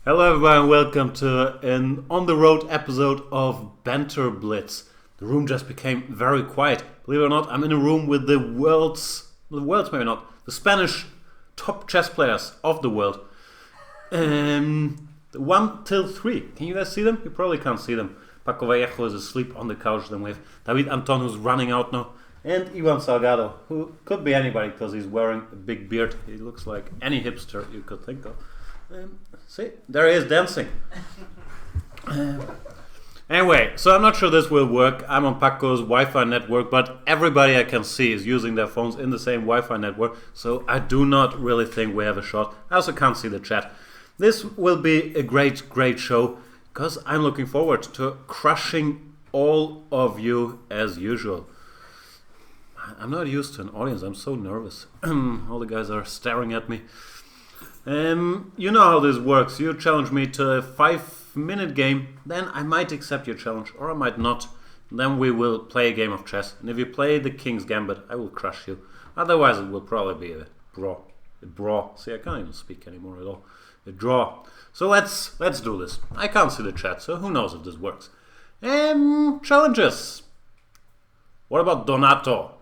Hello everyone and welcome to an on-the-road episode of Banter Blitz. The room just became very quiet. Believe it or not, I'm in a room with the the Spanish top chess players of the world. 1 till 3. Can you guys see them? You probably can't see them. Paco Vallejo is asleep on the couch. Then we have David Anton, who's running out now. And Ivan Salgado, who could be anybody because he's wearing a big beard. He looks like any hipster you could think of. See, there he is dancing. Anyway, so I'm not sure this will work. I'm on Paco's Wi-Fi network, but everybody I can see is using their phones in the same Wi-Fi network, so I do not really think we have a shot. I also can't see the chat. This will be a great show, because I'm looking forward to crushing all of you as usual. I'm not used to an audience, I'm so nervous. All the guys are staring at me. You know how this works. You challenge me to a 5-minute game, then I might accept your challenge, or I might not. Then we will play a game of chess. And if you play the King's Gambit, I will crush you. Otherwise, it will probably be a draw. See, I can't even speak anymore at all. A draw. So let's do this. I can't see the chat, so who knows if this works. Challenges. What about Donato?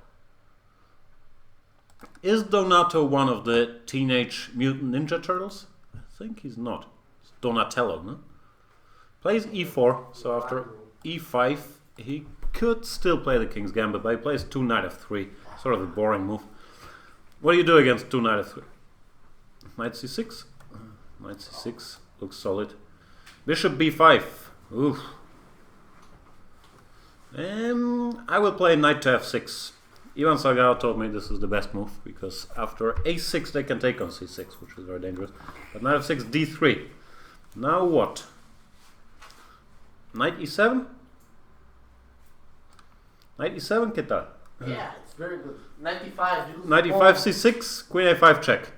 Is Donato one of the Teenage Mutant Ninja Turtles? I think he's not. It's Donatello, no? Plays e4, so after e5 he could still play the King's Gambit, but he plays 2 knight f3. Sort of a boring move. What do you do against 2 knight f3? Knight c6? Knight c6 looks solid. Bishop b5. Oof. I will play knight to f6. Ivan Salgado told me this is the best move because after a6 they can take on c6, which is very dangerous. But knight f6, d3. Now what? Knight e7? Knight e7, ¿qué tal? Yeah, it's very good. 95. Knight e5, c6, queen a5 check.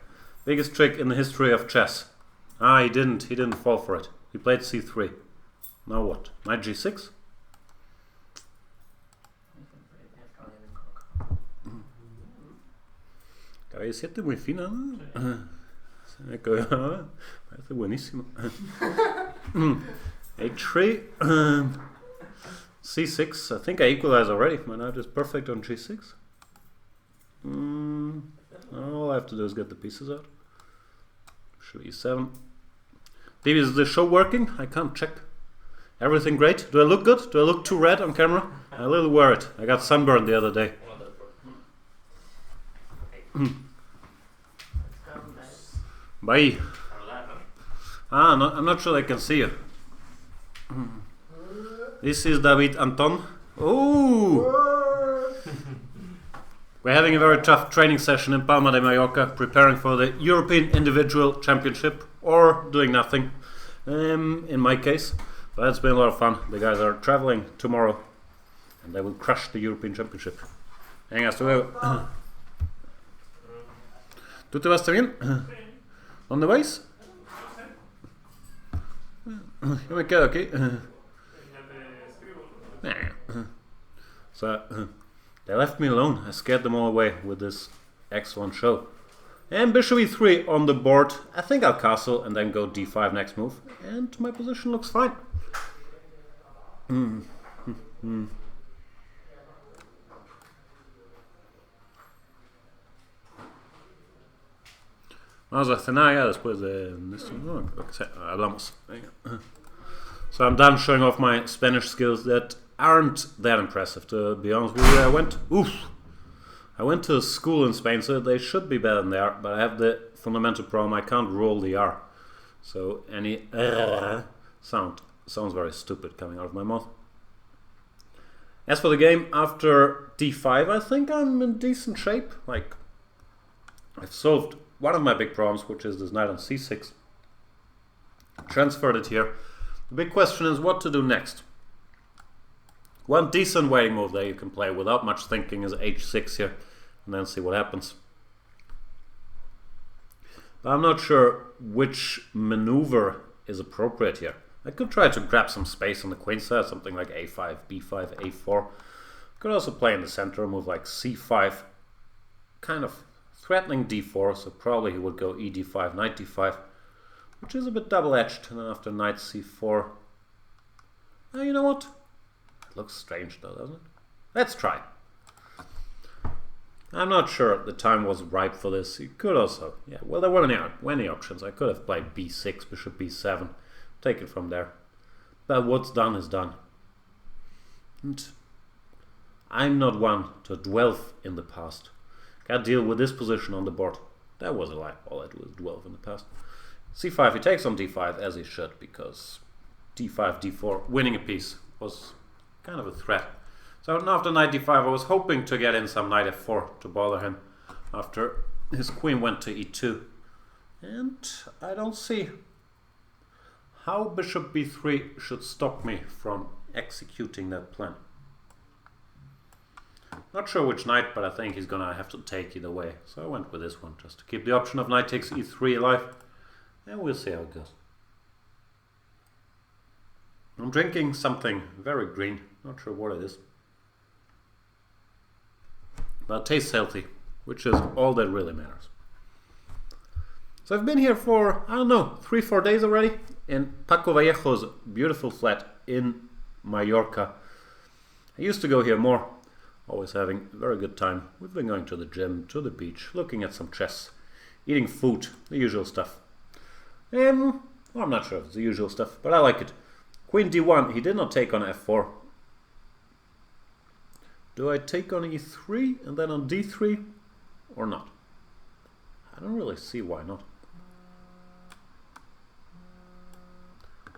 Biggest trick in the history of chess. Ah, he didn't fall for it. He played c3. Now what? Knight g6? Caballo 7 muy fina, ¿no? Se me quedó, parece buenísimo. H3, C6. I think I equalize already. My knight is perfect on G6. All I have to do is get the pieces out. Bishop E7. Is the show working? I can't check. Everything great? Do I look good? Do I look too red on camera? I'm a little worried. I got sunburned the other day. Bye. No, I'm not sure I can see you. This is David Anton. Oh! We're having a very tough training session in Palma de Mallorca, preparing for the European Individual Championship, or doing nothing, in my case. But it's been a lot of fun. The guys are traveling tomorrow, and they will crush the European Championship. Venga, hasta luego. ¿Tú te vas bien? ¿Dónde vais? Yo me quedo aquí. So, they left me alone. I scared them all away with this excellent show. And Bishop e3 on the board. I think I'll castle and then go d5 next move. And my position looks fine. Vamos a cenar ya después de esto. Hablamos. So I'm done showing off my Spanish skills that aren't that impressive, to be honest with you. I went to school in Spain, so they should be better than they are, but I have the fundamental problem, I can't roll the R. So any sounds very stupid coming out of my mouth. As for the game, after d5, I think I'm in decent shape. Like, I've solved one of my big problems, which is this knight on c6. Transferred it here. The big question is what to do next. One decent waiting move that you can play without much thinking is h6 here, and then see what happens. But I'm not sure which maneuver is appropriate here. I could try to grab some space on the queen side, something like a5, b5, a4. Could also play in the center, a move like c5, kind of threatening d4, so probably he would go e d5, knight d5. which is a bit double-edged. And then after knight c4, you know what? It looks strange though, doesn't it? Let's try. I'm not sure the time was ripe for this. You could also, yeah, well, there weren't any options. I could have played b6, bishop b7, take it from there. But what's done is done. And I'm not one to dwell in the past. Gotta deal with this position on the board. That was a lie. All I do is dwell in the past. c5, he takes on d5 as he should, because d5, d4, winning a piece was kind of a threat. So after knight d5, I was hoping to get in some knight f4 to bother him after his queen went to e2. And I don't see how bishop b3 should stop me from executing that plan. Not sure which knight, but I think he's gonna have to take either way. So I went with this one, just to keep the option of knight takes e3 alive. And we'll see how it goes. I'm drinking something very green, not sure what it is. But it tastes healthy, which is all that really matters. So I've been here for, I don't know, 3-4 days already in Paco Vallejo's beautiful flat in Mallorca. I used to go here more, always having a very good time. We've been going to the gym, to the beach, looking at some chess, eating food, the usual stuff. Well, I'm not sure if it's the usual stuff, but I like it. Queen d1, he did not take on f4. Do I take on e3 and then on d3 or not? I don't really see why not.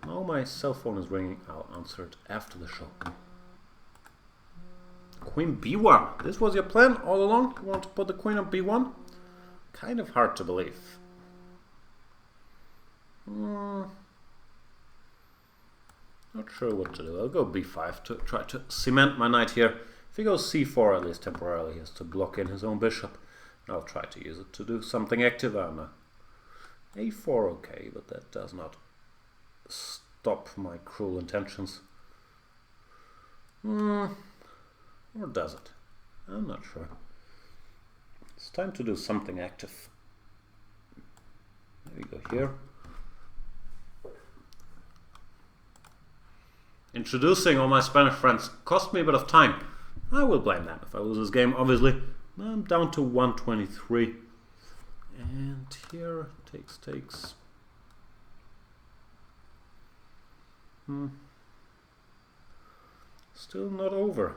Now my cell phone is ringing. I'll answer it after the show. Queen b1. This was your plan all along? You want to put the queen on b1? Kind of hard to believe. Not sure what to do. I'll go b5 to try to cement my knight here. If he goes c4, at least temporarily, he has to block in his own bishop. I'll try to use it to do something active. a4 okay, but that does not stop my cruel intentions. Or does it? I'm not sure. It's time to do something active. There we go here. Introducing all my Spanish friends cost me a bit of time. I will blame them if I lose this game, obviously. I'm down to 123. And here, takes. Still not over.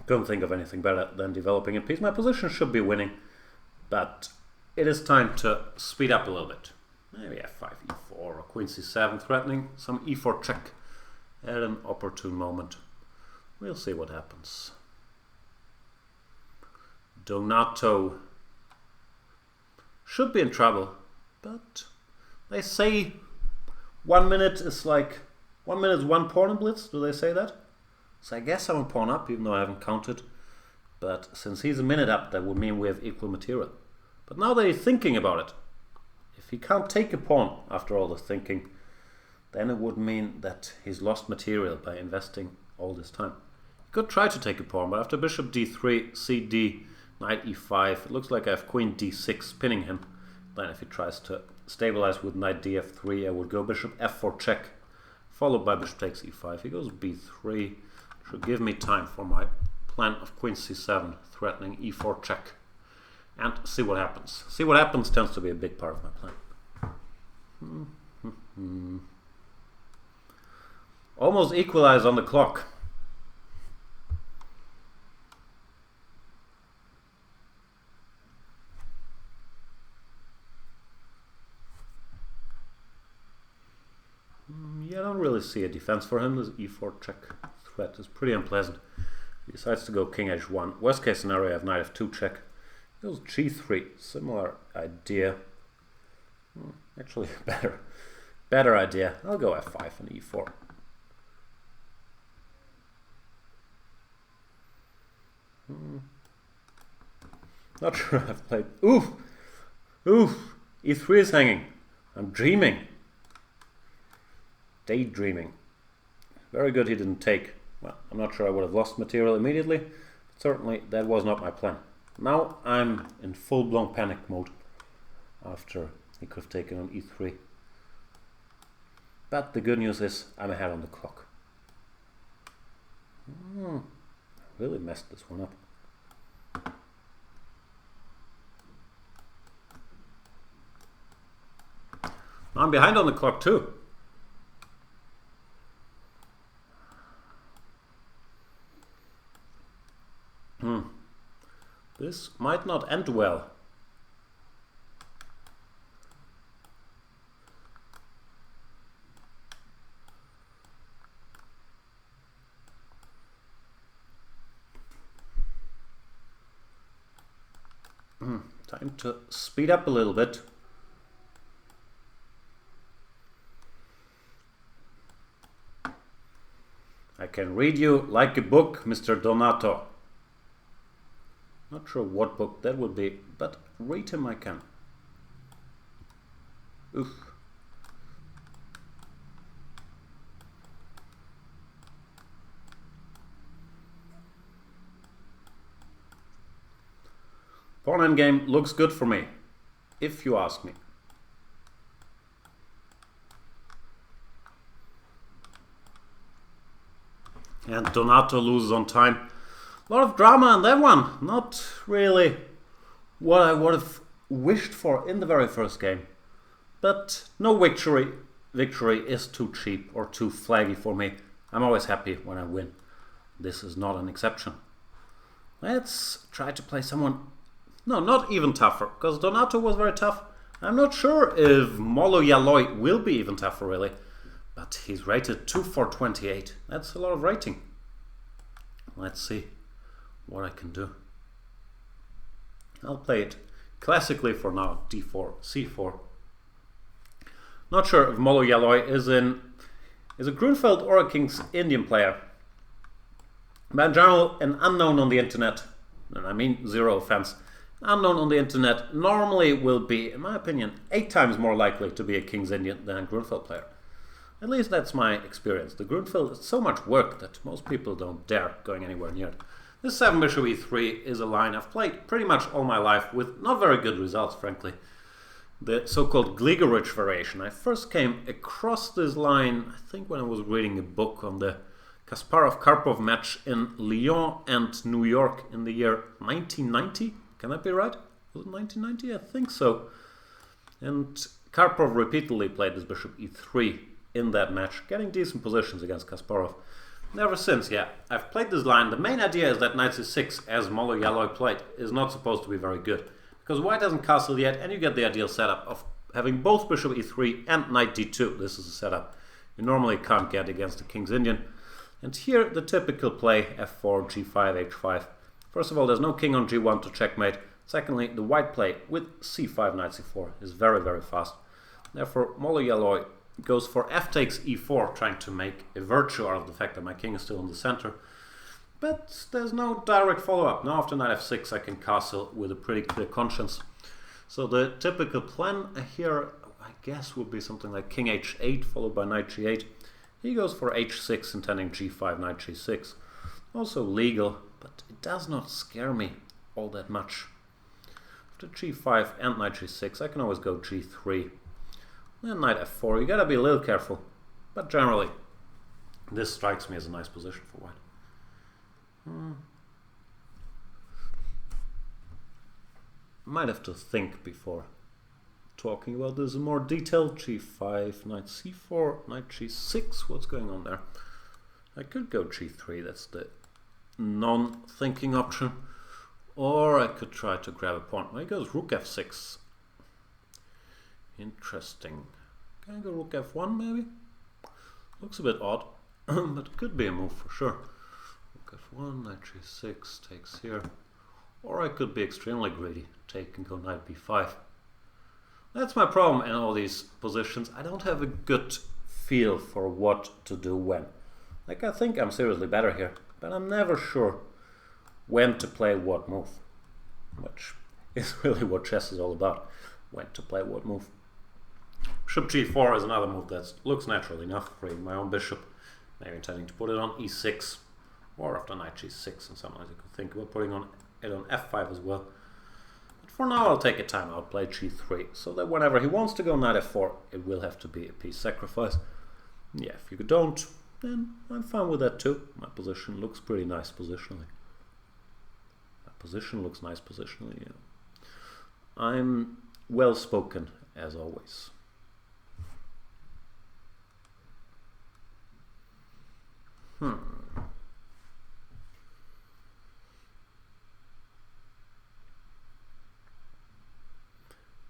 Couldn't think of anything better than developing a piece. My position should be winning, but it is time to speed up a little bit. Maybe f5, e4, or queen c7, threatening some e4 check at an opportune moment. We'll see what happens. Donato should be in trouble, but they say 1 minute is like 1 minute is one pawn in Blitz. Do they say that? So I guess I'm a pawn up, even though I haven't counted. But since he's a minute up, that would mean we have equal material. But now that he's thinking about it, if he can't take a pawn after all this thinking, then it would mean that he's lost material by investing all this time. He could try to take a pawn, but after bishop d3, cd, knight e5, it looks like I have queen d6 pinning him. Then if he tries to stabilize with knight df3, I would go bishop f4 check, followed by bishop takes e5. He goes b3, should give me time for my plan of queen c7, threatening e4 check. And see what happens. See what happens tends to be a big part of my plan. Almost equalize on the clock. Yeah, I don't really see a defense for him. This e4 check threat is pretty unpleasant. He decides to go king h1. Worst case scenario, I have knight f2 check. He goes g3. Similar idea. Actually, better idea. I'll go f5 and e4. Not sure I've played. Oof! E3 is hanging. I'm dreaming. Daydreaming. Very good he didn't take. Well, I'm not sure I would have lost material immediately. But certainly that was not my plan. Now I'm in full-blown panic mode after he could have taken on e3. But the good news is I'm ahead on the clock. Really messed this one up. I'm behind on the clock too. This might not end well. Time to speed up a little bit. I can read you like a book, Mr. Donato. Not sure what book that would be, but read him I can. Oof. Pawn endgame looks good for me, if you ask me. And Donato loses on time. A lot of drama in that one. Not really what I would have wished for in the very first game. But no victory is too cheap or too flaggy for me. I'm always happy when I win. This is not an exception. Let's try to play someone... No, not even tougher, because Donato was very tough. I'm not sure if Molo Yaloy will be even tougher, really. But he's rated 2/428. That's a lot of rating. Let's see what I can do. I'll play it classically for now. d4, c4. Not sure if Molo Yaloy is a Grunfeld or a King's Indian player. But in general, an unknown on the internet, and I mean zero offense, unknown on the internet normally will be, in my opinion, 8 times more likely to be a King's Indian than a Grunfeld player. At least that's my experience. The Grunfeld is so much work that most people don't dare going anywhere near it. This 7 bishop e3 is a line I've played pretty much all my life with not very good results, frankly. The so-called Gligorich variation. I first came across this line, I think when I was reading a book on the Kasparov-Karpov match in Lyon and New York in the year 1990. Can that be right? Was it 1990? I think so. And Karpov repeatedly played this bishop e3 in that match, getting decent positions against Kasparov. And ever since, yeah, I've played this line. The main idea is that knight c6, as Molo Yaloy played, is not supposed to be very good. Because white hasn't castled yet, and you get the ideal setup of having both bishop e3 and knight d2. This is a setup you normally can't get against a King's Indian. And here, the typical play, f4, g5, h5. First of all, there's no king on g1 to checkmate. Secondly, the white play with c5, knight c4 is very, very fast. Therefore, Molo Yaloy goes for f takes e4, trying to make a virtue out of the fact that my king is still in the center. But there's no direct follow-up. Now after knight f6 I can castle with a pretty clear conscience. So the typical plan here, I guess, would be something like king h8 followed by knight g8. He goes for h6 intending g5, knight g6. Also legal, but it does not scare me all that much. After g5 and knight g6 I can always go g3. Then knight f4, you gotta be a little careful. But generally, this strikes me as a nice position for white. Might have to think before talking about this in more detail. g5, knight c4, knight g6, what's going on there? I could go g3, that's the non-thinking option. Or I could try to grab a pawn. Well, he goes rook f6. Interesting. Can I go rook f1 maybe? Looks a bit odd, but it could be a move for sure. Rook f1, knight g6 takes here. Or I could be extremely greedy, take and go knight b5. That's my problem in all these positions. I don't have a good feel for what to do when. Like, I think I'm seriously better here, but I'm never sure when to play what move. Which is really what chess is all about. When to play what move. Bishop g4 is another move that looks natural enough, freeing my own bishop. Maybe intending to put it on e6. Or after knight g6, and sometimes you could think about putting it on f5 as well. But for now I'll take a timeout, play g3, so that whenever he wants to go knight f4, it will have to be a piece sacrifice. Yeah, if you don't, then I'm fine with that too. My position looks pretty nice positionally. My position looks nice positionally, yeah. I'm well spoken, as always.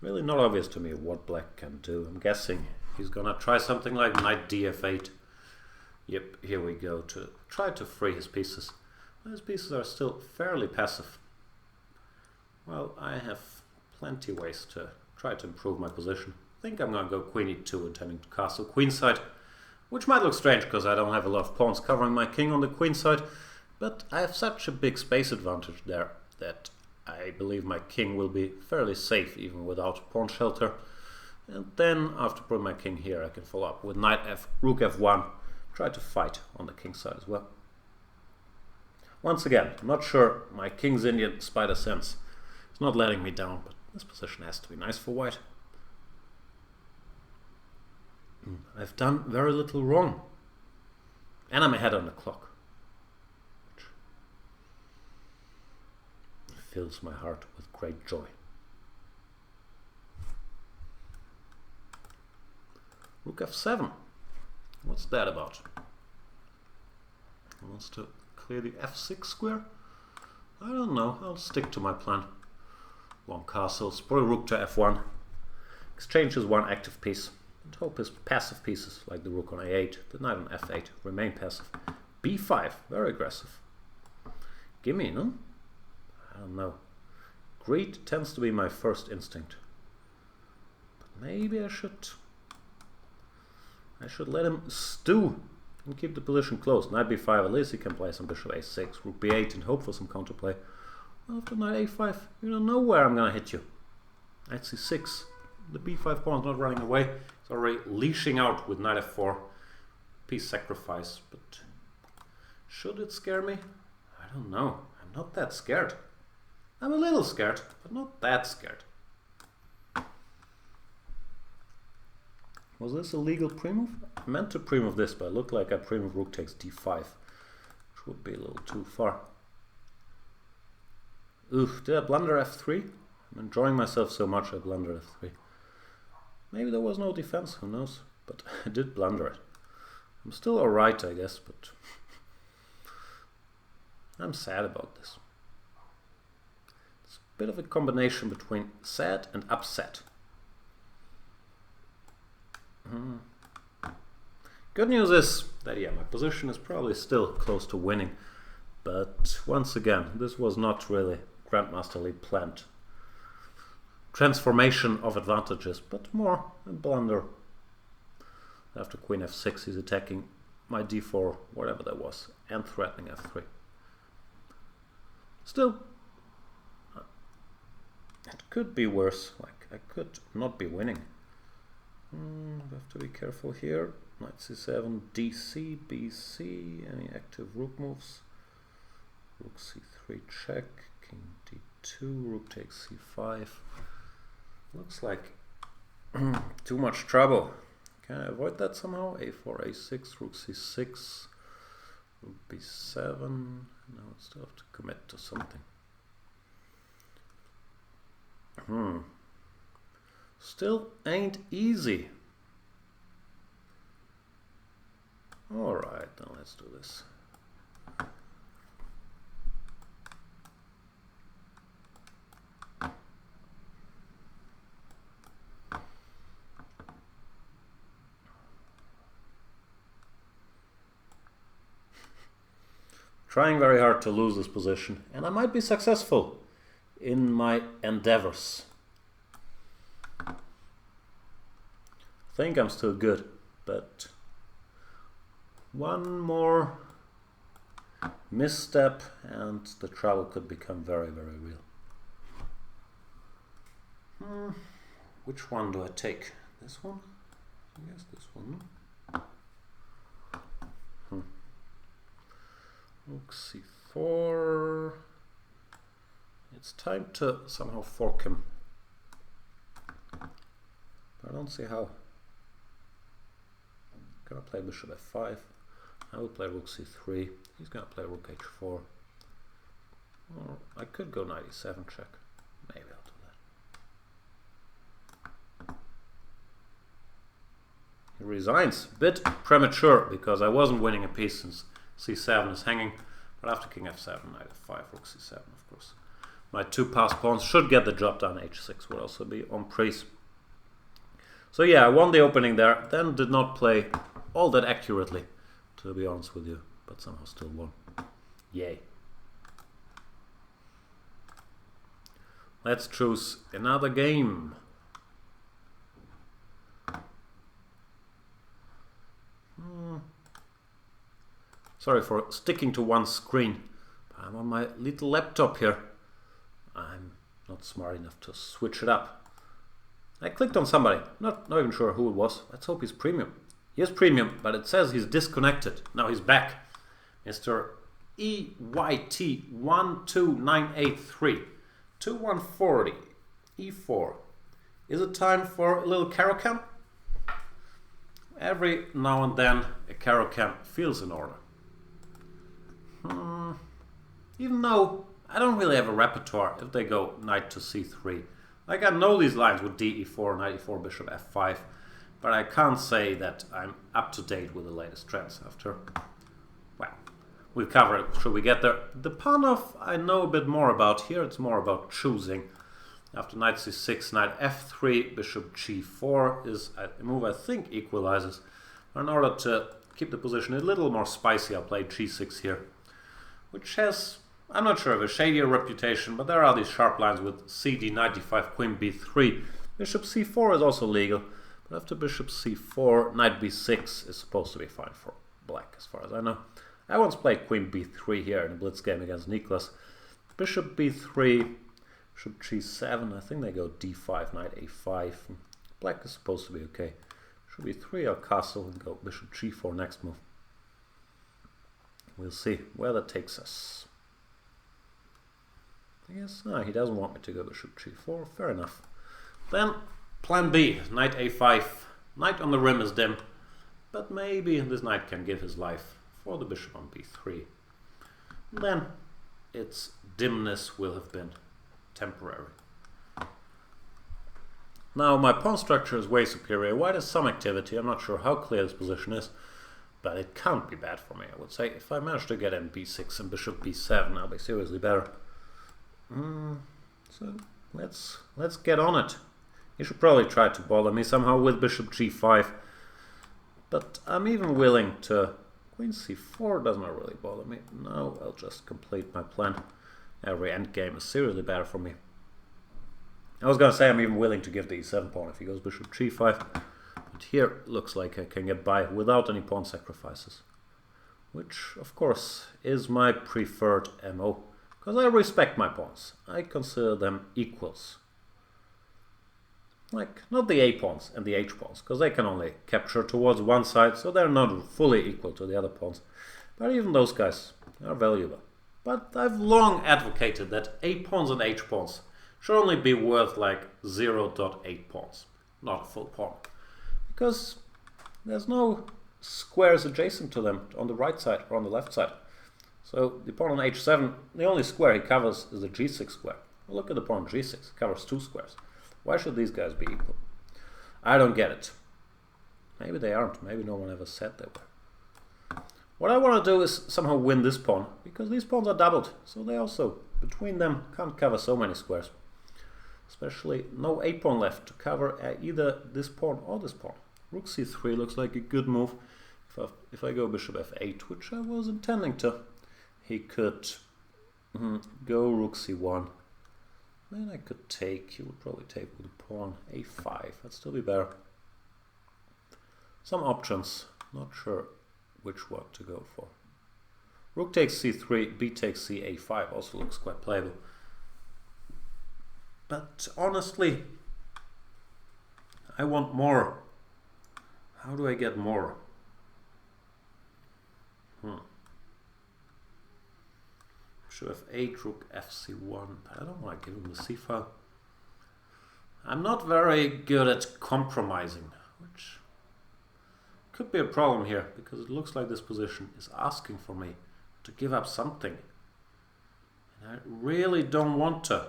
Really not obvious to me what black can do. I'm guessing he's gonna try something like knight df8. Yep, here we go, to try to free his pieces. His pieces are still fairly passive. Well, I have plenty ways to try to improve my position. I think I'm gonna go queen e2, intending to castle queenside, which might look strange because I don't have a lot of pawns covering my king on the queen side, but I have such a big space advantage there that I believe my king will be fairly safe even without pawn shelter. And then after putting my king here, I can follow up with knight rook f1, try to fight on the king side as well. Once again, I'm not sure my king's Indian spider sense is not letting me down, but this position has to be nice for white. I've done very little wrong. And I'm ahead on the clock. Which fills my heart with great joy. Rook f7. What's that about? He wants to clear the f6 square? I don't know. I'll stick to my plan. Long castles, probably rook to f1. Exchanges one active piece. And hope his passive pieces, like the rook on a8, the knight on f8, remain passive. b5, very aggressive. Gimme, no? I don't know. Greed tends to be my first instinct. But maybe I should let him stew and keep the position close. Knight b5, at least he can play some bishop a6, rook b8 and hope for some counterplay. After knight a5, you don't know where I'm gonna hit you. Knight c6. The b5 pawn's not running away. It's already leashing out with knight f4. Piece sacrifice, but should it scare me? I don't know. I'm not that scared. I'm a little scared, but not that scared. Was this a legal pre-move? I meant to pre-move this, but it looked like I pre-move rook takes d5, which would be a little too far. Oof, did I blunder f3? I'm enjoying myself so much I blundered f3. Maybe there was no defense, who knows? But I did blunder it. I'm still alright, I guess, but I'm sad about this. It's a bit of a combination between sad and upset. Good news is that, yeah, my position is probably still close to winning. But once again, this was not really grandmasterly planned transformation of advantages, but more a blunder. After queen f6, he's attacking my d4, whatever that was, and threatening f3. Still, it could be worse. Like, I could not be winning. I have to be careful here. Knight c7, dc, bc, any active rook moves. Rook c3 check, king d2, rook takes c5. Looks like too much trouble. Can I avoid that somehow? a4, a6, rook c6, rook b7. Now I still have to commit to something. Still ain't easy. Alright, then let's do this. Trying very hard to lose this position, and I might be successful in my endeavors. I think I'm still good, but one more misstep and the trouble could become very, very real. Which one do I take? This one? I guess this one. Rook c4. It's time to somehow fork him. I don't see how. Gonna play bishop f5. I will play rook c3. He's gonna play rook h4. Or I could go knight e7 check. Maybe I'll do that. He resigns. Bit premature because I wasn't winning a piece since c7 is hanging. But after king f7, knight f5, rook c7, of course. My two passed pawns should get the job done. h6 would also be on prise. So yeah, I won the opening there, then did not play all that accurately, to be honest with you, but somehow still won. Yay. Let's choose another game. Sorry for sticking to one screen, but I'm on my little laptop here. I'm not smart enough to switch it up. I clicked on somebody, not even sure who it was. Let's hope he's premium. He is premium, but it says he's disconnected. Now he's back. Mr. EYT12983. 2140. E4. Is it time for a little caro cam? Every now and then a caro cam feels in order. Even though I don't really have a repertoire if they go knight to c3. Like I know these lines with d e4, knight e4, bishop f5, but I can't say that I'm up to date with the latest trends after, well, we'll cover it should we get there. The pawn off I know a bit more about. Here it's more about choosing. After knight c6, knight f3, bishop g4 is a move I think equalizes. In order to keep the position a little more spicy, I'll play g6 here, which has, I'm not sure of a shadier reputation, but there are these sharp lines with cd, knight d5, queen b3. Bishop c4 is also legal, but after bishop c4, knight b6 is supposed to be fine for black as far as I know. I once played queen b3 here in a blitz game against Niklas. Bishop b3, bishop g7, I think they go d5, knight a5. Black is supposed to be okay. Bishop b3 or castle and go bishop g4 next move. We'll see where that takes us. I guess no, he doesn't want me to go bishop g4. Fair enough. Then plan B, knight a5. Knight on the rim is dim, but maybe this knight can give his life for the bishop on b3. Then its dimness will have been temporary. Now my pawn structure is way superior. White has some activity. I'm not sure how clear this position is, but it can't be bad for me. I would say if I manage to get in b6 and bishop b7, I'll be seriously better. So let's get on it. He should probably try to bother me somehow with bishop g5, but I'm even willing to. Queen c4 does not really bother me. No, I'll just complete my plan. Every endgame is seriously better for me. I was gonna say I'm even willing to give the e7 pawn if he goes bishop g5, but here it looks like I can get by without any pawn sacrifices, which of course is my preferred MO. Because I respect my pawns. I consider them equals. Like, not the A pawns and the H pawns, because they can only capture towards one side, so they're not fully equal to the other pawns. But even those guys are valuable. But I've long advocated that A pawns and H pawns should only be worth like 0.8 pawns, not a full pawn. Because there's no squares adjacent to them on the right side or on the left side. So the pawn on h7, the only square he covers is the g6 square. Well, look at the pawn on g6, it covers two squares. Why should these guys be equal? I don't get it. Maybe they aren't, maybe no one ever said they were. What I want to do is somehow win this pawn, because these pawns are doubled, so they also, between them, can't cover so many squares. Especially no a pawn left to cover either this pawn or this pawn. Rook c3 looks like a good move. If I go bishop f8, which I was intending to, he could go rook c1. Then I could take, he would probably take with the pawn a5. That'd still be better. Some options, not sure which one to go for. Rook takes c3, b takes c a5 also looks quite playable. But honestly, I want more. How do I get more? Should have 8, rook fc1, but I don't want to give him the c file. I'm not very good at compromising, which could be a problem here, because it looks like this position is asking for me to give up something. And I really don't want to.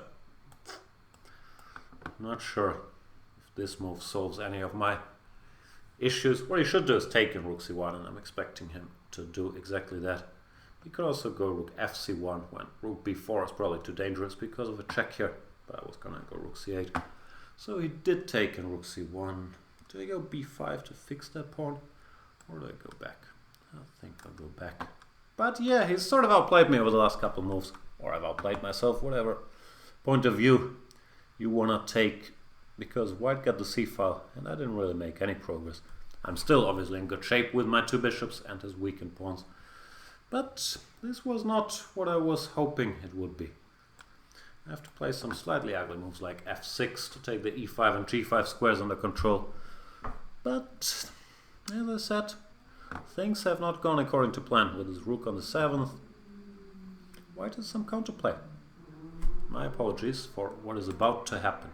I'm not sure if this move solves any of my issues. What he should do is take in rook c1, and I'm expecting him to do exactly that. He could also go rook fc1 when rook b4 is probably too dangerous because of a check here, but I was gonna go rook c8. So he did take in rook c1. Do I go b5 to fix that pawn, or do I go back? I think I'll go back. But yeah, he's sort of outplayed me over the last couple of moves, or I've outplayed myself, whatever point of view you wanna take, because white got the c file and I didn't really make any progress. I'm still obviously in good shape with my 2 bishops and his weakened pawns, but this was not what I was hoping it would be. I have to play some slightly ugly moves like f6 to take the e5 and g5 squares under control. But, as I said, things have not gone according to plan with his rook on the 7th. White has some counterplay. My apologies for what is about to happen.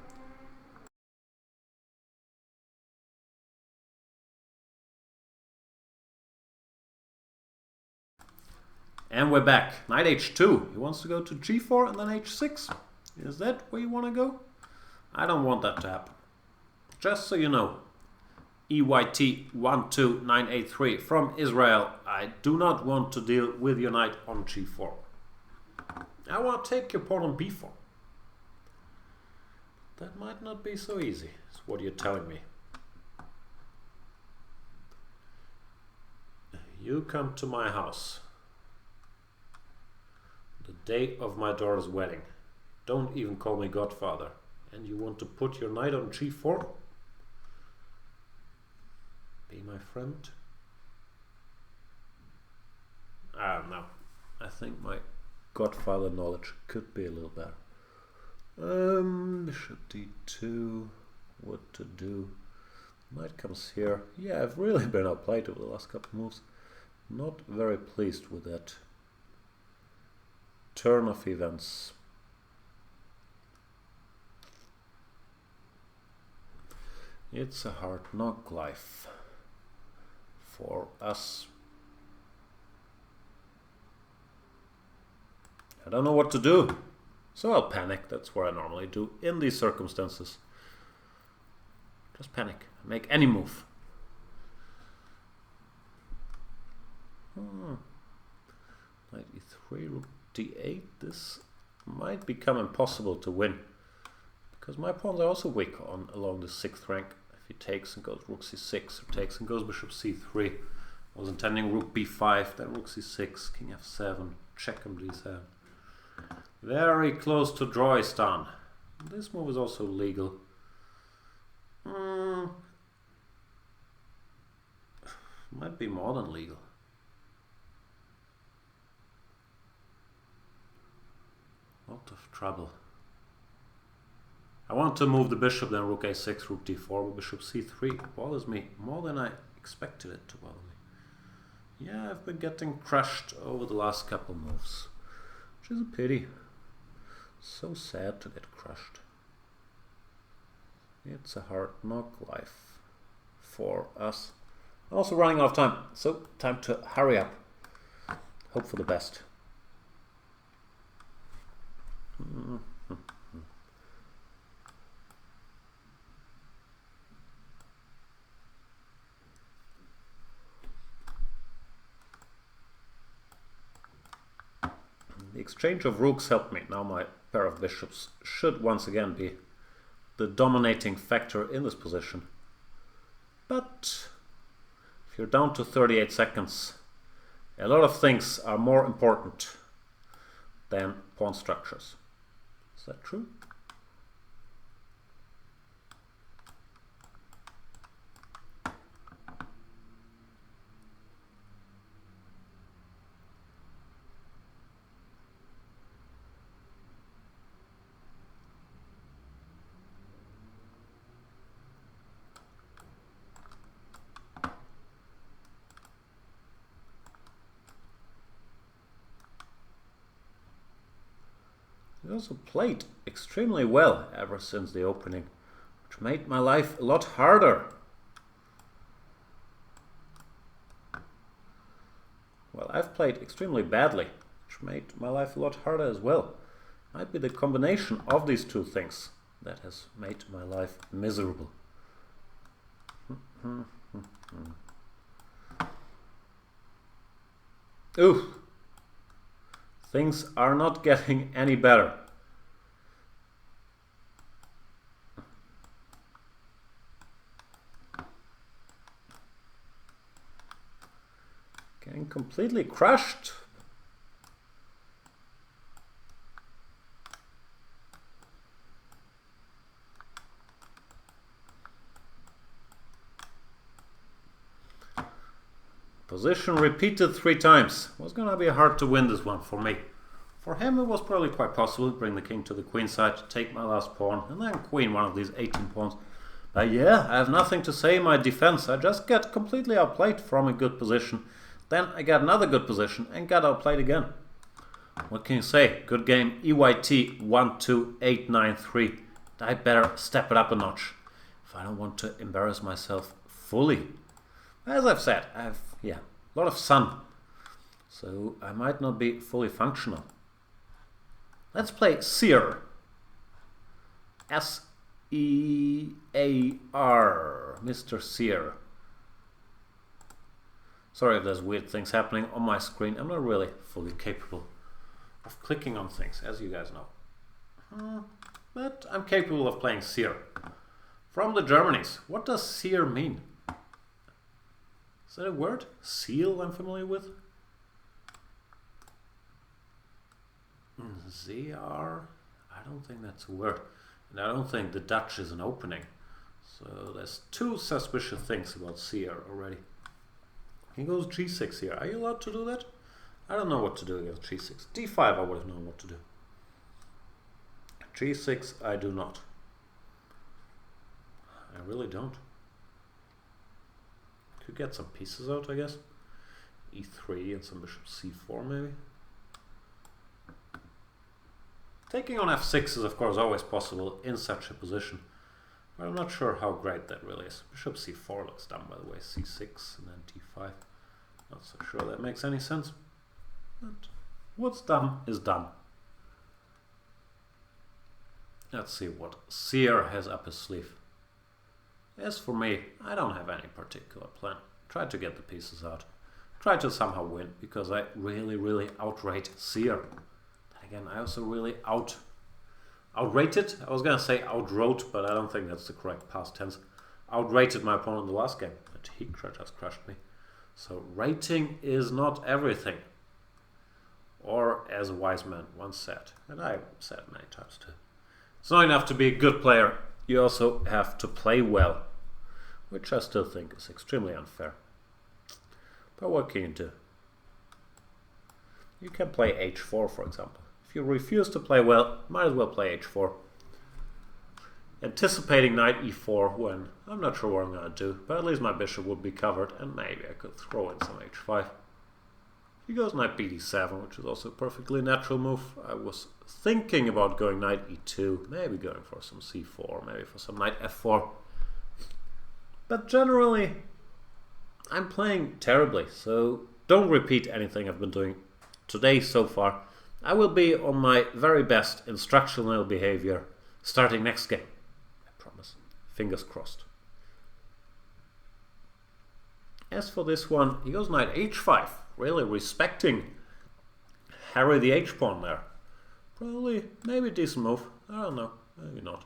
And we're back. Knight h2. He wants to go to g4 and then h6. Is that where you want to go? I don't want that to happen. Just so you know, EYT12983 from Israel. I do not want to deal with your knight on g4. I want to take your pawn on b4. That might not be so easy, is what you're telling me. You come to my house the day of my daughter's wedding. Don't even call me godfather. And you want to put your knight on g4? Be my friend? I don't know. I think my godfather knowledge could be a little better. Bishop d2. What to do? Knight comes here. Yeah, I've really been outplayed over the last couple of moves. Not very pleased with that turn of events. It's a hard knock life for us. I don't know what to do, so I'll panic. That's what I normally do in these circumstances. Just panic, make any move. Knight e3, rook d8. This might become impossible to win, because my pawns are also weak along the 6th rank. If he takes and goes rook c6, or takes and goes bishop c3. I was intending rook b5, then rook c6, king f7, check on d7. Very close to Droistan. This move is also legal. Might be more than legal. Lot of trouble. I want to move the bishop, then rook a6, rook d4, but bishop c3 bothers me more than I expected it to bother me. Yeah, I've been getting crushed over the last couple moves, which is a pity. So sad to get crushed. It's a hard knock life for us. Also running out of time, so time to hurry up. Hope for the best. The exchange of rooks helped me. Now my pair of bishops should once again be the dominating factor in this position. But if you're down to 38 seconds, a lot of things are more important than pawn structures. Is that true? He also played extremely well ever since the opening, which made my life a lot harder. Well, I've played extremely badly, which made my life a lot harder as well. Might be the combination of these two things that has made my life miserable. Ooh, things are not getting any better. Getting completely crushed. Position repeated 3 times. It was gonna be hard to win this one for me. For him it was probably quite possible. Bring the king to the queen side, take my last pawn, and then queen one of these 18 pawns. But yeah, I have nothing to say in my defense. I just get completely outplayed from a good position. Then I got another good position and got outplayed again. What can you say? Good game. EYT 12893. I better step it up a notch if I don't want to embarrass myself fully. As I've said, I have a lot of sun, so I might not be fully functional. Let's play Seir. S-E-A-R. Mr. Seir. Sorry if there's weird things happening on my screen. I'm not really fully capable of clicking on things, as you guys know. But I'm capable of playing Seir. From the Germanies. What does Seir mean? Is that a word? Seal I'm familiar with? ZR? I don't think that's a word. And I don't think the Dutch is an opening. So there's 2 suspicious things about Seir already. He goes G6 here. Are you allowed to do that? I don't know what to do against G6. D5 I would have known what to do. G6 I do not. I really don't. Could get some pieces out, I guess. E3 and some bishop C4 maybe. Taking on F6 is of course always possible in such a position. But I'm not sure how great that really is. Bishop C4 looks dumb by the way. C6 and then D5. Not so sure that makes any sense. But what's dumb is dumb. Let's see what Seir has up his sleeve. As for me, I don't have any particular plan. Try to get the pieces out. Try to somehow win, because I really outrate Seir. Then again, I also really outrated. I was gonna say outwrote, but I don't think that's the correct past tense. Outrated my opponent in the last game, but he just crushed me. So rating is not everything. Or as a wise man once said, and I said many times too. It's not enough to be a good player, you also have to play well. Which I still think is extremely unfair. But what can you do? You can play H4 for example. If you refuse to play well, might as well play H4. Anticipating knight E4 when I'm not sure what I'm going to do, but at least my bishop would be covered and maybe I could throw in some H5. He goes knight BD7, which is also a perfectly natural move. I was thinking about going knight E2, maybe going for some C4, maybe for some knight F4. But generally, I'm playing terribly, so don't repeat anything I've been doing today so far. I will be on my very best instructional behavior starting next game. I promise. Fingers crossed. As for this one, he goes knight H5. Really respecting Harry the H-pawn there. Probably, maybe a decent move. I don't know. Maybe not.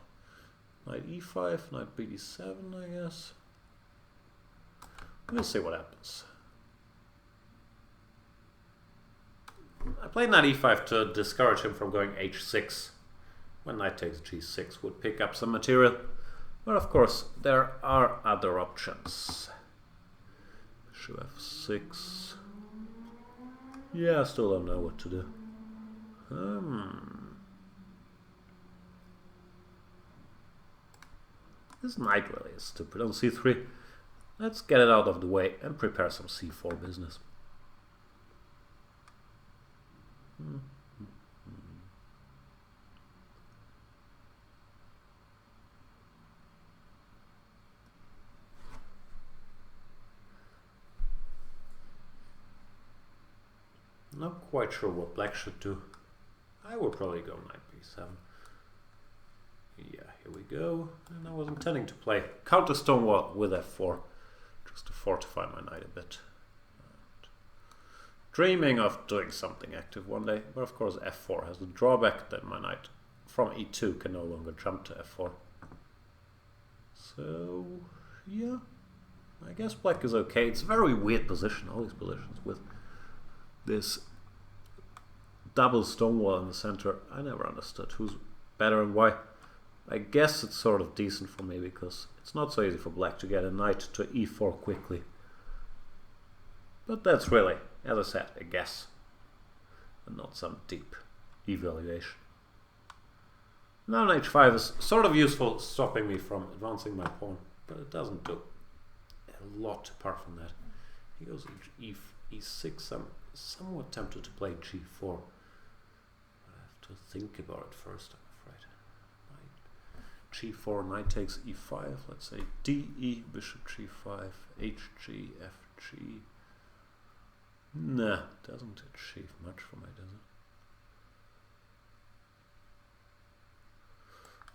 Knight E5, knight BD7, I guess. We'll see what happens. I played knight E5 to discourage him from going H6. When knight takes G6 would pick up some material. But of course, there are other options. Bishop F6. Yeah, I still don't know what to do. This knight really is stupid on C3. Let's get it out of the way and prepare some C4 business. not quite sure what black should do. I would probably go knight b7. Yeah, here we go. And I was intending to play counter stonewall with f4, just to fortify my knight a bit. And dreaming of doing something active one day, but of course f4 has the drawback that my knight from e2 can no longer jump to f4. So, yeah, I guess black is okay. It's a very weird position, all these positions with this double stonewall in the center. I never understood who's better and why. I guess it's sort of decent for me because it's not so easy for black to get a knight to e4 quickly. But that's really, as I said, a guess and not some deep evaluation. Now knight h5 is sort of useful, stopping me from advancing my pawn, but it doesn't do a lot apart from that. He goes e6. I'm somewhat tempted to play g4. I have to think about it first, I'm afraid. G4, knight takes e5, let's say de, bishop g5, hg, fg. Nah, doesn't achieve much for me, does it?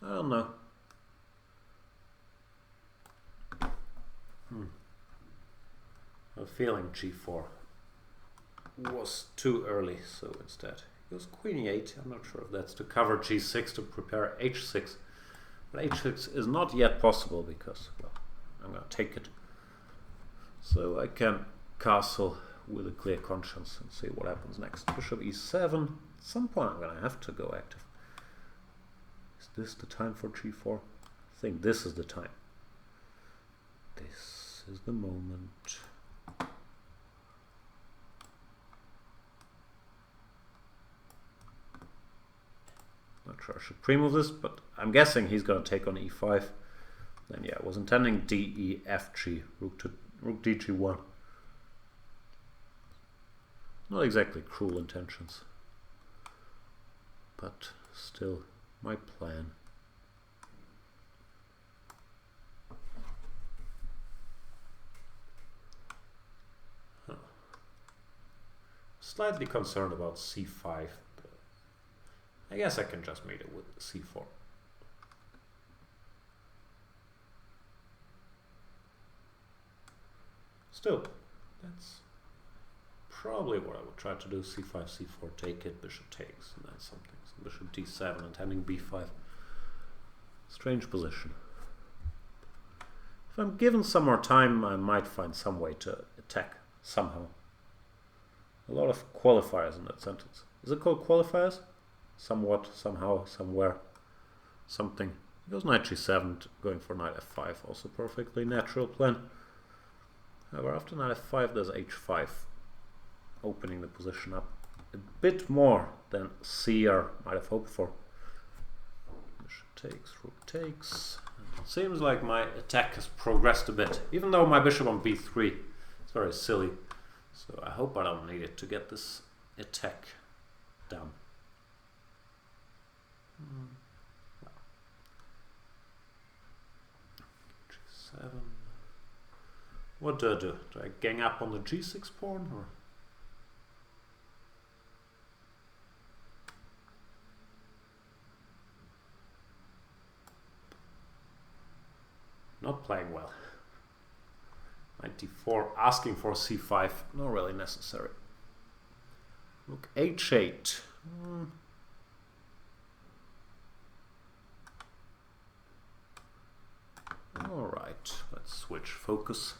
I don't know. I have a feeling g4 was too early, so instead he goes queen e8. I'm not sure if that's to cover g6 to prepare h6, but h6 is not yet possible because, well, I'm going to take it. So I can castle with a clear conscience and see what happens next. Bishop e7. At some point I'm going to have to go active. Is this the time for g4? I think this is the time. This is the moment. Not sure I should pre-move this, but I'm guessing he's going to take on e5. Then yeah, I was intending d, e, f, g, rook dg1. Not exactly cruel intentions, but still my plan. Slightly concerned about c5, but I guess I can just mate it with c4. Still, that's probably what I would try to do. c5, c4, take it, bishop takes, and then something. So bishop d7, intending b5. Strange position. If I'm given some more time, I might find some way to attack somehow. A lot of qualifiers in that sentence. Is it called qualifiers? Somewhat, somehow, somewhere, something. He goes knight g7, going for knight f5, also perfectly natural plan. However, after knight f5 there's h5, opening the position up a bit more than Seir might have hoped for. Bishop takes, rook takes. It seems like my attack has progressed a bit, even though my bishop on b3 is very silly. So I hope I don't need it to get this attack done. G7. What do I do? Do I gang up on the g6 pawn, or? Not playing well. 94, asking for c5, not really necessary. Rook h8. Alright, let's switch focus.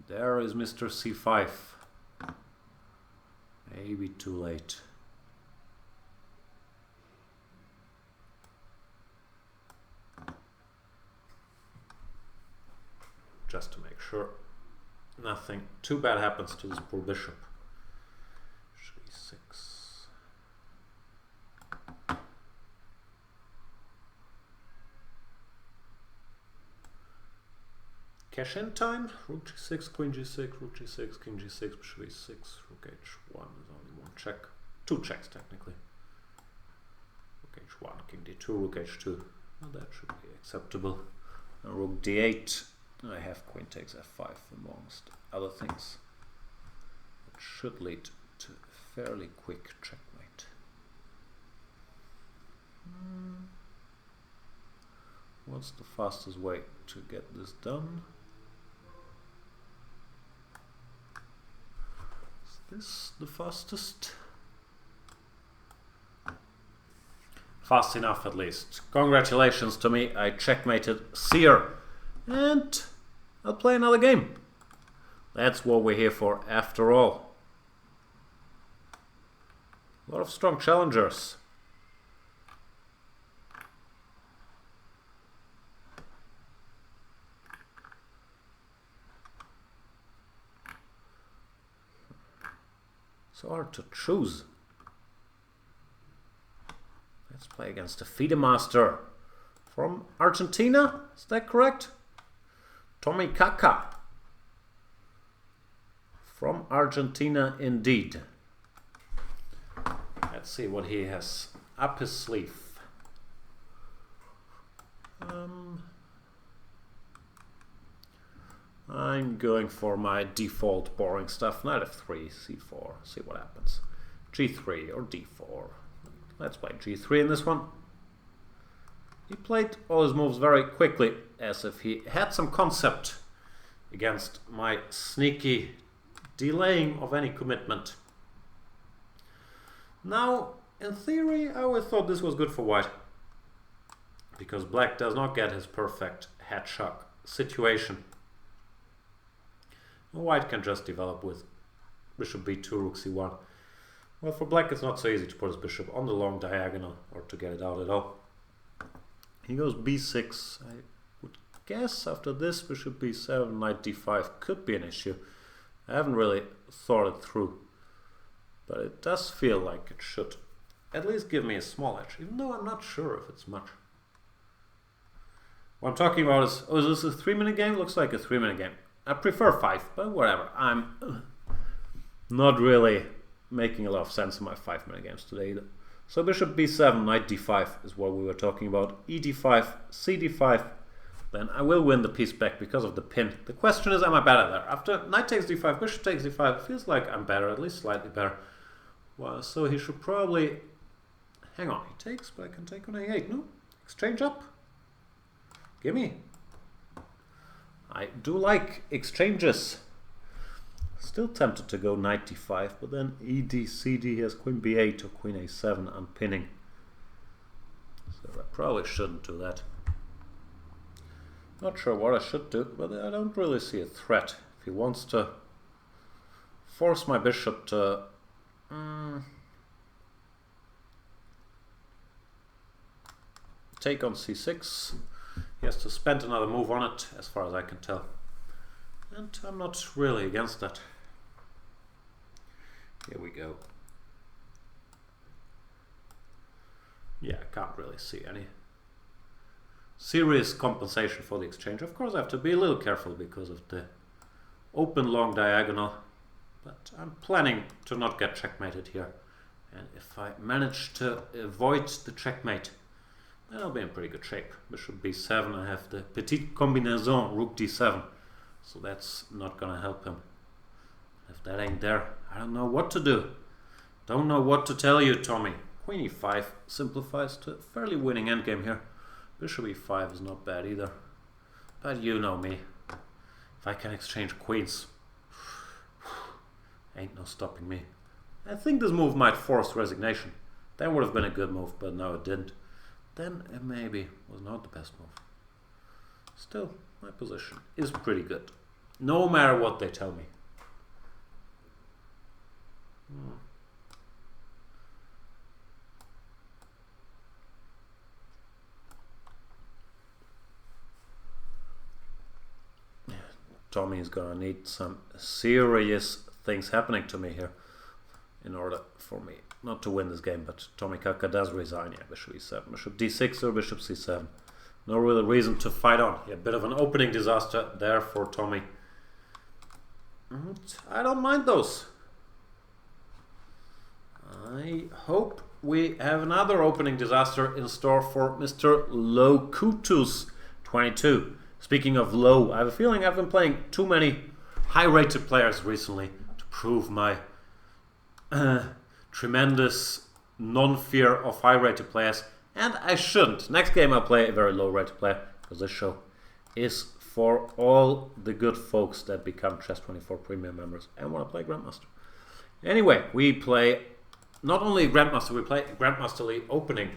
There is Mr. c5. Maybe too late. Just to make sure nothing too bad happens to this poor bishop. g6. Cash in time. Rook g6, queen g6, rook g6, king g6, bishop e6, rook h1 is only one check. Two checks technically. Rook h1, king d2, rook h2. Well, that should be acceptable. And rook d8. I have queen takes f5 amongst other things. It should lead to a fairly quick checkmate. What's the fastest way to get this done? Is this the fastest? Fast enough at least. Congratulations to me, I checkmated Seir. And I'll play another game. That's what we're here for after all. A lot of strong challengers. So hard to choose. Let's play against a FIDE master from Argentina. Is that correct? Tommy Kaka. From Argentina indeed. Let's see what he has up his sleeve. I'm going for my default boring stuff. Knight f3, c4, see what happens. g3 or d4. Let's play g3 in this one. He played all his moves very quickly, as if he had some concept against my sneaky delaying of any commitment. Now, in theory, I always thought this was good for white, because black does not get his perfect hedgehog situation. White can just develop with bishop b2, rook c1. Well, for black it's not so easy to put his bishop on the long diagonal or to get it out at all. He goes b6. I would guess after this bishop b7, knight d5 could be an issue. I haven't really thought it through, but it does feel like it should at least give me a small edge, even though I'm not sure if it's much. What I'm talking about is, oh, is this a 3-minute game? Looks like a 3-minute game. I prefer 5, but whatever. I'm not really making a lot of sense in my 5-minute games today either. So bishop b7, knight d5 is what we were talking about. e d5, c d5. Then I will win the piece back because of the pin. The question is, am I better there? After knight takes d5, bishop takes d5, it feels like I'm better, at least slightly better. Well, so he should probably... Hang on, he takes, but I can take on a8, no? Exchange up. Gimme. I do like exchanges. Still tempted to go knight d5, but then ed, cd, he has queen b8 or queen a7 unpinning. So I probably shouldn't do that. Not sure what I should do, but I don't really see a threat. If he wants to force my bishop to... take on c6, he has to spend another move on it, as far as I can tell. And I'm not really against that. Here we go. Yeah, I can't really see any serious compensation for the exchange. Of course, I have to be a little careful because of the open long diagonal, but I'm planning to not get checkmated here. And if I manage to avoid the checkmate, then I'll be in pretty good shape. Bishop b7, I have the petite combinaison, rook d7, so that's not gonna help him. If that ain't there, I don't know what to do. Don't know what to tell you, Tommy. Queen e5 simplifies to a fairly winning endgame here. Bishop e5 is not bad either. But you know me. If I can exchange queens, ain't no stopping me. I think this move might force resignation. That would have been a good move, but no, it didn't. Then it maybe was not the best move. Still, my position is pretty good, no matter what they tell me. Tommy is gonna need some serious things happening to me here in order for me not to win this game, but Tommy Kaka does resign. Yeah, bishop e7, bishop d6 or bishop c7. No real reason to fight on. Yeah, a bit of an opening disaster there for Tommy. And I don't mind those. I hope we have another opening disaster in store for Mr. Lokutus 22. Speaking of low, I have a feeling I've been playing too many high-rated players recently to prove my tremendous non-fear of high-rated players, and I shouldn't. Next game I'll play a very low-rated player, because this show is for all the good folks that become Chess24 Premium members and want to play Grandmaster. Anyway, we play not only Grandmaster, we play Grandmaster League opening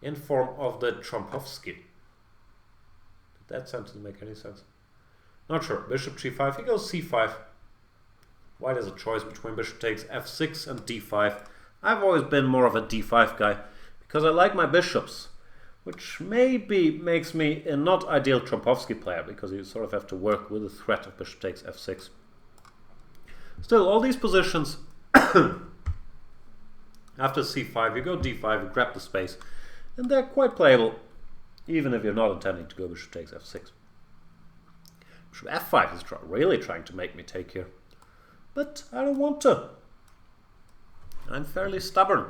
in form of the Trompovsky. Did that sentence make any sense? Not sure. Bishop g5, he goes c5. White has a choice between bishop takes f6 and d5. I've always been more of a d5 guy because I like my bishops, which maybe makes me a not ideal Trompovsky player because you sort of have to work with the threat of bishop takes f6. Still, all these positions, after c5, you go d5, you grab the space, and they're quite playable, even if you're not intending to go bishop takes f6. Bishop f5 is really trying to make me take here, but I don't want to. I'm fairly stubborn.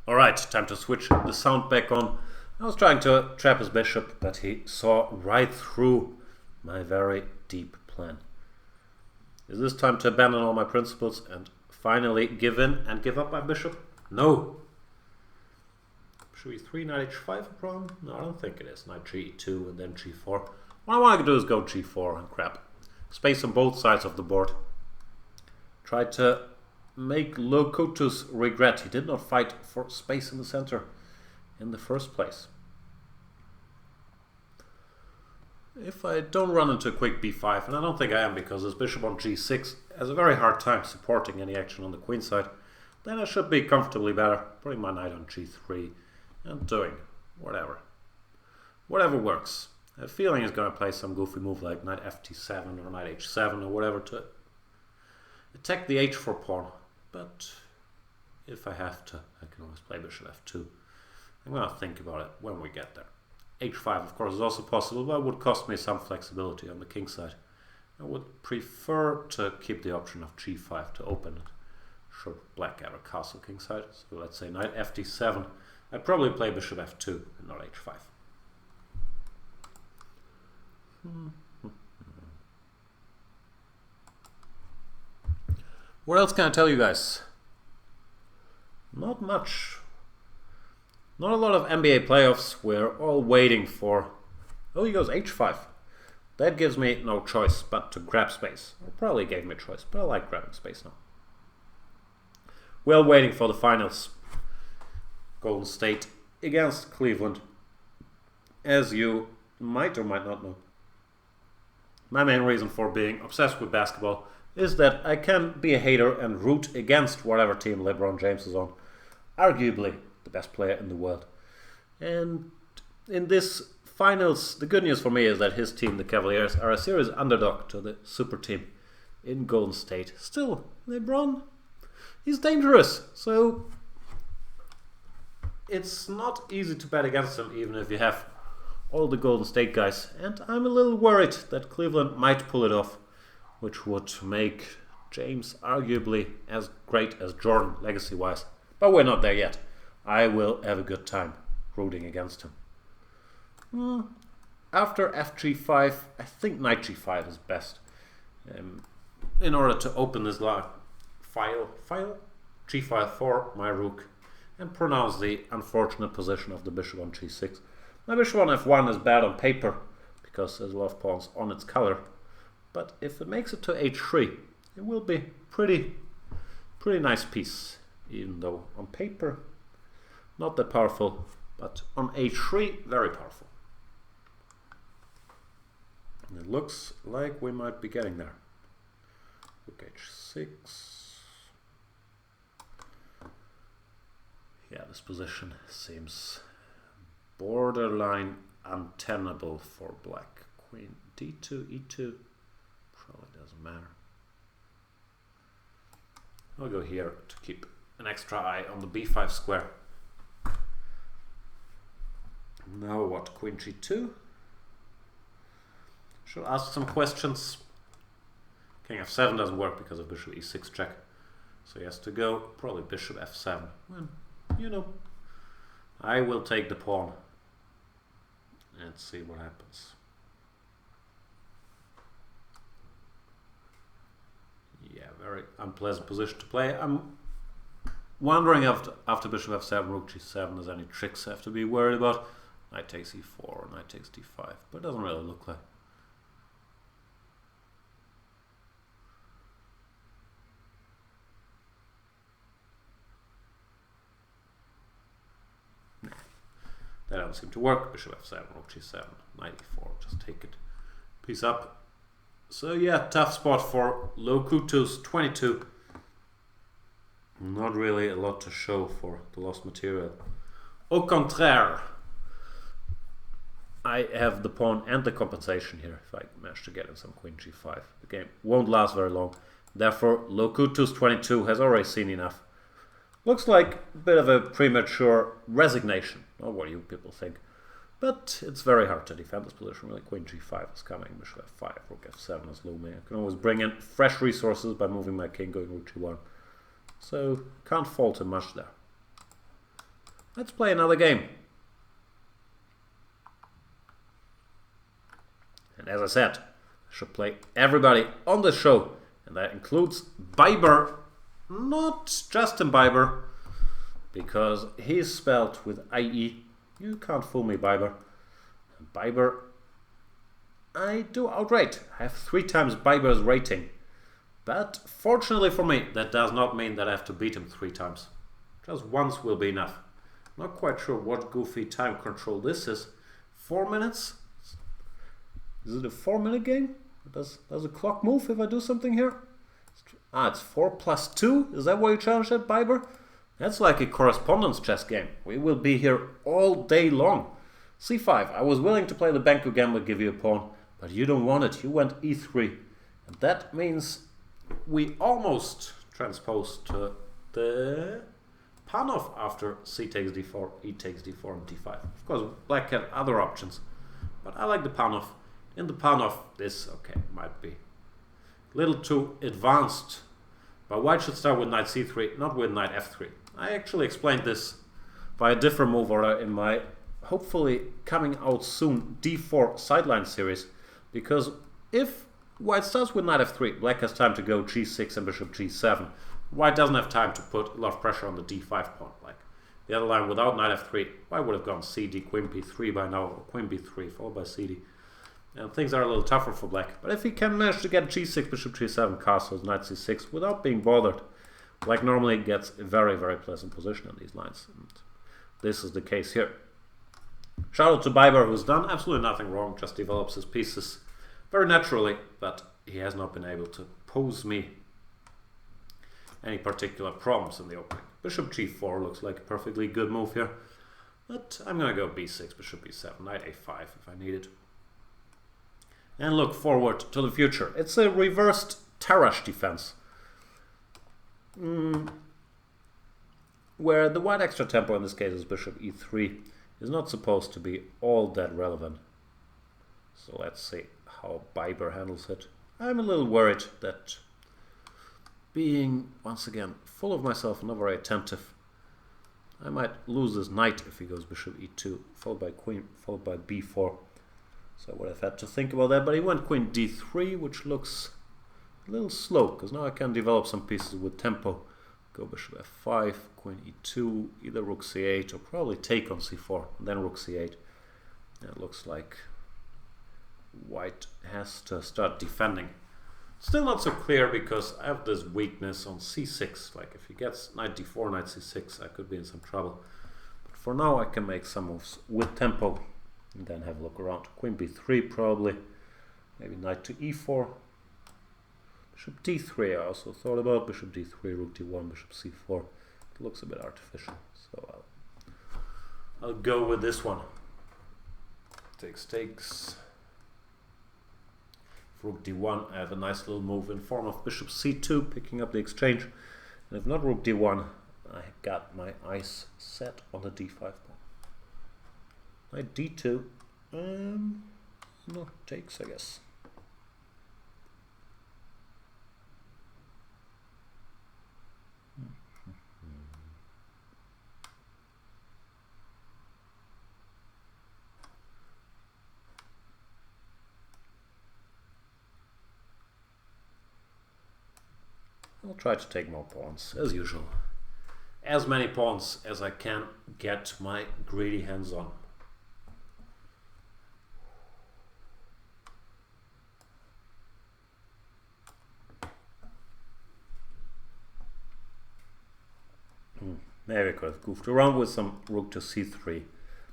Alright, time to switch the sound back on. I was trying to trap his bishop, but he saw right through my very deep plan. Is this time to abandon all my principles and finally give in and give up my bishop? No! Should we 3 knight h5 a problem? No, I don't think it is. Knight g2 and then g4. What I want to do is go g4 and grab space on both sides of the board. Try to make Lokutus regret he did not fight for space in the center in the first place. If I don't run into a quick b5, and I don't think I am because this bishop on g6 has a very hard time supporting any action on the queen side, then I should be comfortably better putting my knight on g3 and doing whatever works. I have a feeling he's going to play some goofy move like knight ft7 or knight h7 or whatever to attack the h4 pawn. But if I have to, I can always play bishop f2. I'm going to think about it when we get there. h5, of course, is also possible, but it would cost me some flexibility on the king side. I would prefer to keep the option of g5 to open it, should black ever castle king side. So let's say knight ft7. I'd probably play bishop f2 and not h5. What else can I tell you guys? Not much. Not a lot of NBA playoffs. We're all waiting for... Oh, he goes h5. That gives me no choice but to grab space. It probably gave me a choice, but I like grabbing space now. We're waiting for the finals. Golden State against Cleveland. As you might or might not know, my main reason for being obsessed with basketball is that I can be a hater and root against whatever team LeBron James is on. Arguably the best player in the world. And in this finals, the good news for me is that his team, the Cavaliers, are a serious underdog to the super team in Golden State. Still, LeBron, he's dangerous. So it's not easy to bet against him, even if you have all the Golden State guys. And I'm a little worried that Cleveland might pull it off, which would make James arguably as great as Jordan legacy-wise. But we're not there yet. I will have a good time rooting against him. After fg5, I think knight g5 is best. In order to open this file g5 for my rook and pronounce the unfortunate position of the bishop on g6. My bishop on f1 is bad on paper because there's a lot of pawns on its color. But if it makes it to h3, it will be pretty nice piece, even though on paper not that powerful But on h3, very powerful. And it looks like we might be getting there. Rook h6. Yeah, this position seems borderline untenable for black. Queen d2, e2, probably doesn't matter. I'll go here to keep an extra eye on the b5 square. Now what? Queen g2. Should ask some questions. King f7 doesn't work because of bishop e6 check. So he has to go probably bishop f7. Well, you know, I will take the pawn and see what happens. Yeah, very unpleasant position to play. I'm wondering after bishop f7, rook g7, there's any tricks I have to be worried about. Knight takes e4, knight takes d5, but it doesn't really look like. Nah, that doesn't seem to work. Bishop f7, rook g7, knight e4, just take it. Piece up. So yeah, tough spot for Lokutus 22. Not really a lot to show for the lost material. Au contraire, I have the pawn and the compensation here if I manage to get in some queen g5. The game won't last very long. Therefore, Lokutus 22 has already seen enough. Looks like a bit of a premature resignation, or what do you people think? But it's very hard to defend this position. Really, queen g5 is coming, bishop f5, rook f7 is looming. I can always bring in fresh resources by moving my king, going rook g1. So, can't fault him much there. Let's play another game. And as I said, I should play everybody on the show. And that includes Bber, not Justin Bieber, because he's spelled with IE. You can't fool me, Bber. Bber, I do outrate. I have 3 times Bieber's rating. But fortunately for me, that does not mean that I have to beat him 3 times. Just once will be enough. Not quite sure what goofy time control this is. 4 minutes? Is it a 4-minute game? Does the clock move if I do something here? It's 4 plus 2? Is that why you challenged that, Bber? That's like a correspondence chess game. We will be here all day long. c5. I was willing to play the Banco Gambler, give you a pawn, but you don't want it. You went e3. And that means we almost transposed to the Panov after c takes d4, e takes d4, and d5. Of course, black had other options, but I like the Panov. In the Panov, this, okay, might be a little too advanced, but white should start with knight c3, not with knight f3. I actually explained this by a different move order in my hopefully coming out soon d4 sideline series, because if white starts with knight f3, black has time to go g6 and bishop g7. White doesn't have time to put a lot of pressure on the d5 pawn. Like the other line without knight f3, white would have gone cd, queen b3 by now, or queen b3 followed by cd. And things are a little tougher for black. But if he can manage to get g6, bishop g7, castles, knight c6 without being bothered, black normally gets a very, very pleasant position in these lines. And this is the case here. Shout out to Bber, who's done absolutely nothing wrong, just develops his pieces very naturally, but he has not been able to pose me any particular problems in the opening. Bishop g4 looks like a perfectly good move here, but I'm going to go b6, bishop b7, knight a5 if I need it. And look forward to the future. It's a reversed Tarrasch defense, where the white extra tempo in this case is bishop e3 is not supposed to be all that relevant. So let's see how Bber handles it. I'm a little worried that, being once again full of myself and not very attentive, I might lose this knight if he goes bishop e2, followed by queen, followed by b4. So I would have had to think about that, but he went queen d3, which looks a little slow, because now I can develop some pieces with tempo. Go bishop f5, queen e2, either rook c8, or probably take on c4, and then rook c8. And it looks like white has to start defending. Still not so clear, because I have this weakness on c6. Like if he gets knight d4, knight c6, I could be in some trouble. But For now I can make some moves with tempo and then have a look around. Queen b3 probably, maybe knight to e4, bishop d3 I also thought about, bishop d3, rook d1, bishop c4. It looks a bit artificial, so I'll go with this one. Takes. For rook d1 I have a nice little move in form of bishop c2, picking up the exchange, and if not rook d1 I got my eyes set on the d5 pawn. Knight d2, no, takes I guess. I'll try to take more pawns, as usual. As many pawns as I can get my greedy hands on. Maybe I could have goofed around with some rook to c3,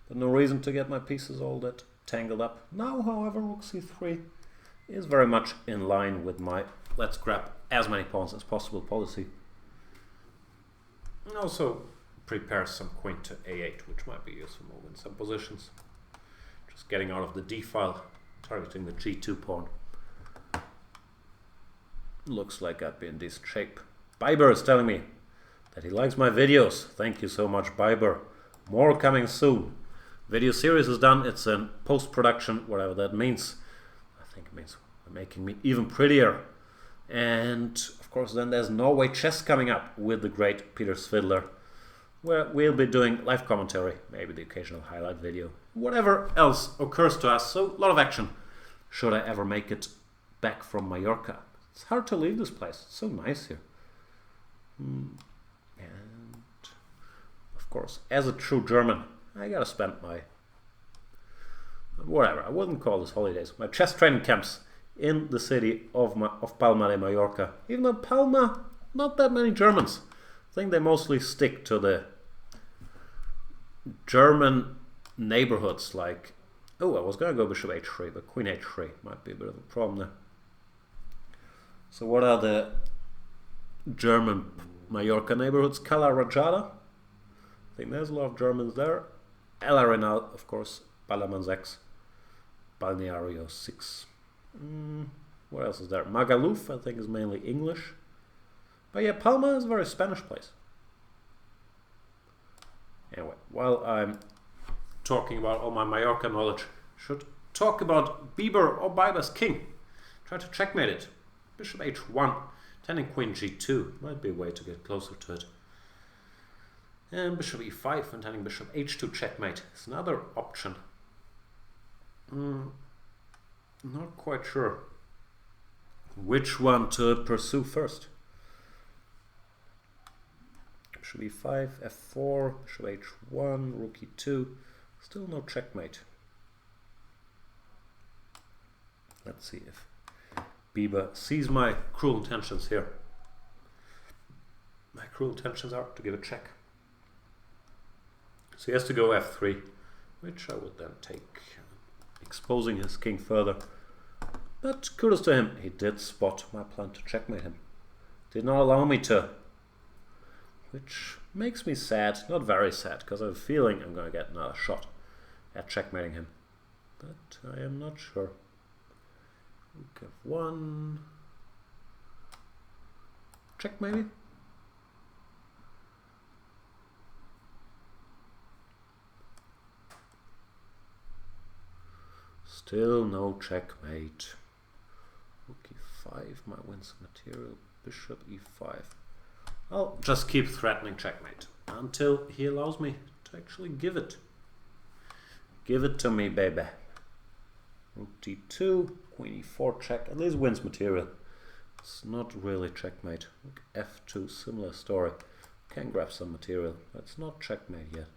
but no reason to get my pieces all that tangled up. Now, however, rook c3 is very much in line with my let's grab as many pawns as possible policy. And also prepare some queen to a8, which might be useful move in some positions. Just getting out of the d file, targeting the g2 pawn. Looks like I'd be in decent shape. Bber is telling me that he likes my videos. Thank you so much, Bber. More coming soon. Video series is done. It's in post-production, whatever that means. I think it means making me even prettier. And of course then there's Norway chess coming up with the great Peter Svidler, where we'll be doing live commentary, maybe the occasional highlight video, whatever else occurs to us. So a lot of action should I ever make it back from Mallorca. It's hard to leave this place. It's so nice here. And of course, as a true German, I gotta spend my whatever, I wouldn't call this holidays, my chess training camps in the city of Palma de Mallorca. Even though Palma, not that many Germans. I think they mostly stick to the German neighborhoods like, oh, I was going to go bishop h3, but queen h3 might be a bit of a problem there. So what are the German Mallorca neighborhoods? Cala Rajada. I think there's a lot of Germans there. El Arenal, of course. Balamain 6. Balneario 6. What else is there? Magaluf, I think, is mainly English. But yeah, Palma is a very Spanish place. Anyway, while I'm talking about all my Mallorca knowledge, should talk about Bber or Bber's king. Try to checkmate it. Bishop h1, tending queen g2. Might be a way to get closer to it. And bishop e5 and tending bishop h2 checkmate is another option. Not quite sure which one to pursue first. Bishop e5, f4, bishop h1, rook e2. Still no checkmate. Let's see if Bber sees my cruel intentions here. My cruel intentions are to give a check. So he has to go f3, which I would then take, exposing his king further. But kudos to him, he did spot my plan to checkmate him. Did not allow me to. Which makes me sad, not very sad, because I have a feeling I'm going to get another shot at checkmating him. But I am not sure. Rook f1. Check maybe? Still no checkmate. Rook e5 might win some material. Bishop e5. I'll just keep threatening checkmate until he allows me to actually give it. Give it to me, baby. Rook d2, queen e4 check. At least wins material. It's not really checkmate. Rook f2, similar story. Can grab some material, but it's not checkmate yet.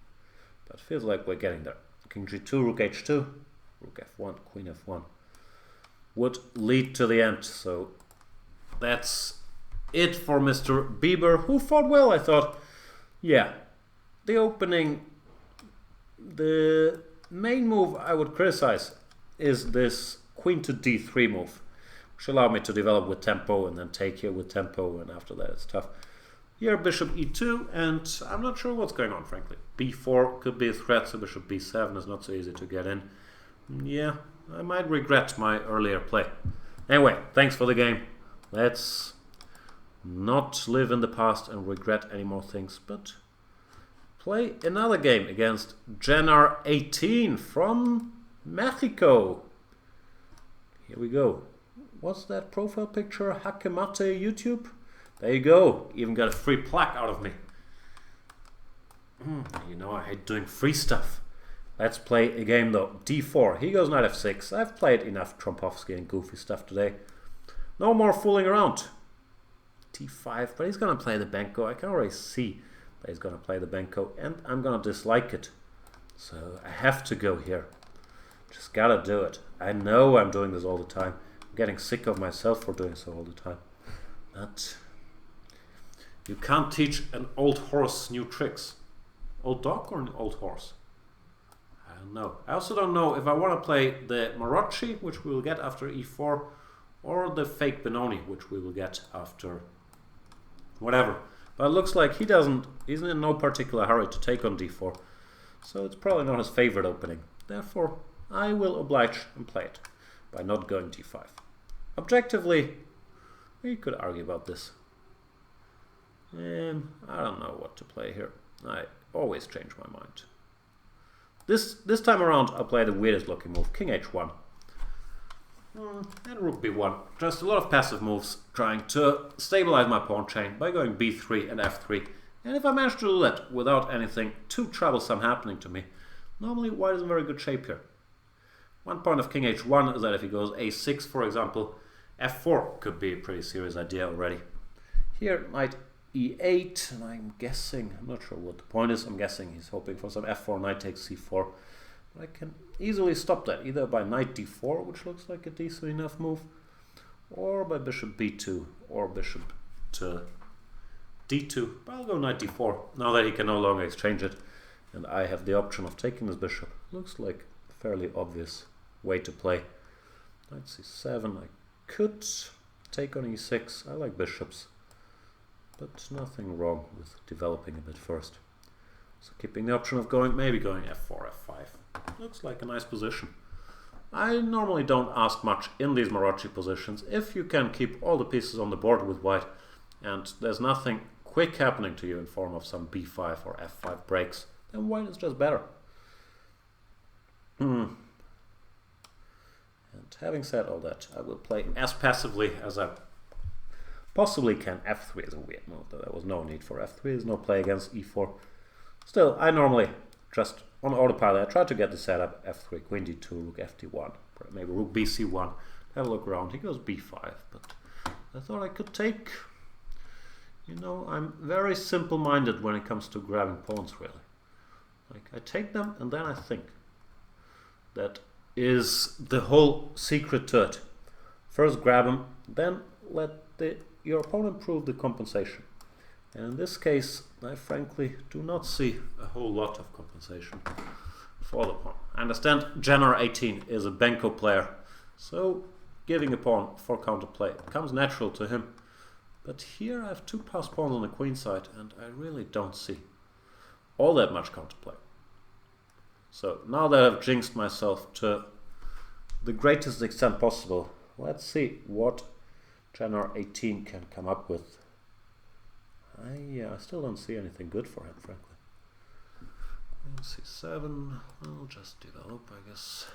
But it feels like we're getting there. King g2, rook h2. Rook f1, queen f1 would lead to the end. So that's it for Mr. Bber, who fought well, I thought. Yeah, the opening The main move I would criticize is this queen to d3 move, which allowed me to develop with tempo and then take here with tempo, and after that it's tough. Here bishop e2, and I'm not sure what's going on, frankly. b4 could be a threat, so bishop b7 is not so easy to get in. Yeah, I might regret my earlier play. Anyway, thanks for the game. Let's not live in the past and regret any more things, but play another game against Jenner18 from Mexico. Here we go. What's that profile picture? Hakemate YouTube? There you go. Even got a free plaque out of me. You know I hate doing free stuff. Let's play a game though. d4. He goes knight f6. I've played enough Trompovsky and goofy stuff today. No more fooling around. d5. But he's going to play the Benko. I can already see that he's going to play the Benko. And I'm going to dislike it. So I have to go here. Just gotta do it. I know I'm doing this all the time. I'm getting sick of myself for doing so all the time. But you can't teach an old horse new tricks. Old dog or an old horse? I don't know. I also don't know if I want to play the Marocci, which we will get after e4, or the fake Benoni, which we will get after whatever. But it looks like he's in no particular hurry to take on d4. So it's probably not his favorite opening. Therefore, I will oblige and play it by not going d5. Objectively, we could argue about this. I don't know what to play here. I always change my mind. This time around, I'll play the weirdest looking move, king h1. And rook b1. Just a lot of passive moves, trying to stabilize my pawn chain by going b3 and f3. And if I manage to do that without anything too troublesome happening to me, normally white is in very good shape here. One point of king h1 is that if he goes a6, for example, f4 could be a pretty serious idea already. Here, knight e8, and I'm not sure what the point is, I'm guessing he's hoping for some f4, knight takes c4. But I can easily stop that, either by knight d4, which looks like a decent enough move, or by bishop b2, or bishop to d2. But I'll go knight d4, now that he can no longer exchange it, and I have the option of taking this bishop. Looks like a fairly obvious way to play. Knight c7, I could take on e6, I like bishops. But nothing wrong with developing a bit first. So keeping the option of maybe going f4, f5. Looks like a nice position. I normally don't ask much in these Marocci positions. If you can keep all the pieces on the board with white and there's nothing quick happening to you in form of some b5 or f5 breaks, then white is just better. And having said all that, I will play as passively as I possibly can. f3 is a weird move, though there was no need for f3, there's no play against e4. Still, I normally just on autopilot, I try to get the setup f3, queen d2, rook fd1, maybe rook bc1, have a look around. He goes b5, but I thought I could take, you know, I'm very simple-minded when it comes to grabbing pawns, really. Like, I take them and then I think. That is the whole secret to it. First grab them, then let your opponent prove the compensation. And in this case, I frankly do not see a whole lot of compensation for the pawn. I understand Jenner18 is a Benko player, so giving a pawn for counterplay comes natural to him. But here I have two passed pawns on the queen side, and I really don't see all that much counterplay. So now that I've jinxed myself to the greatest extent possible, let's see what Jenner18 can come up with. I still don't see anything good for him, frankly. c7, I'll just develop, I guess.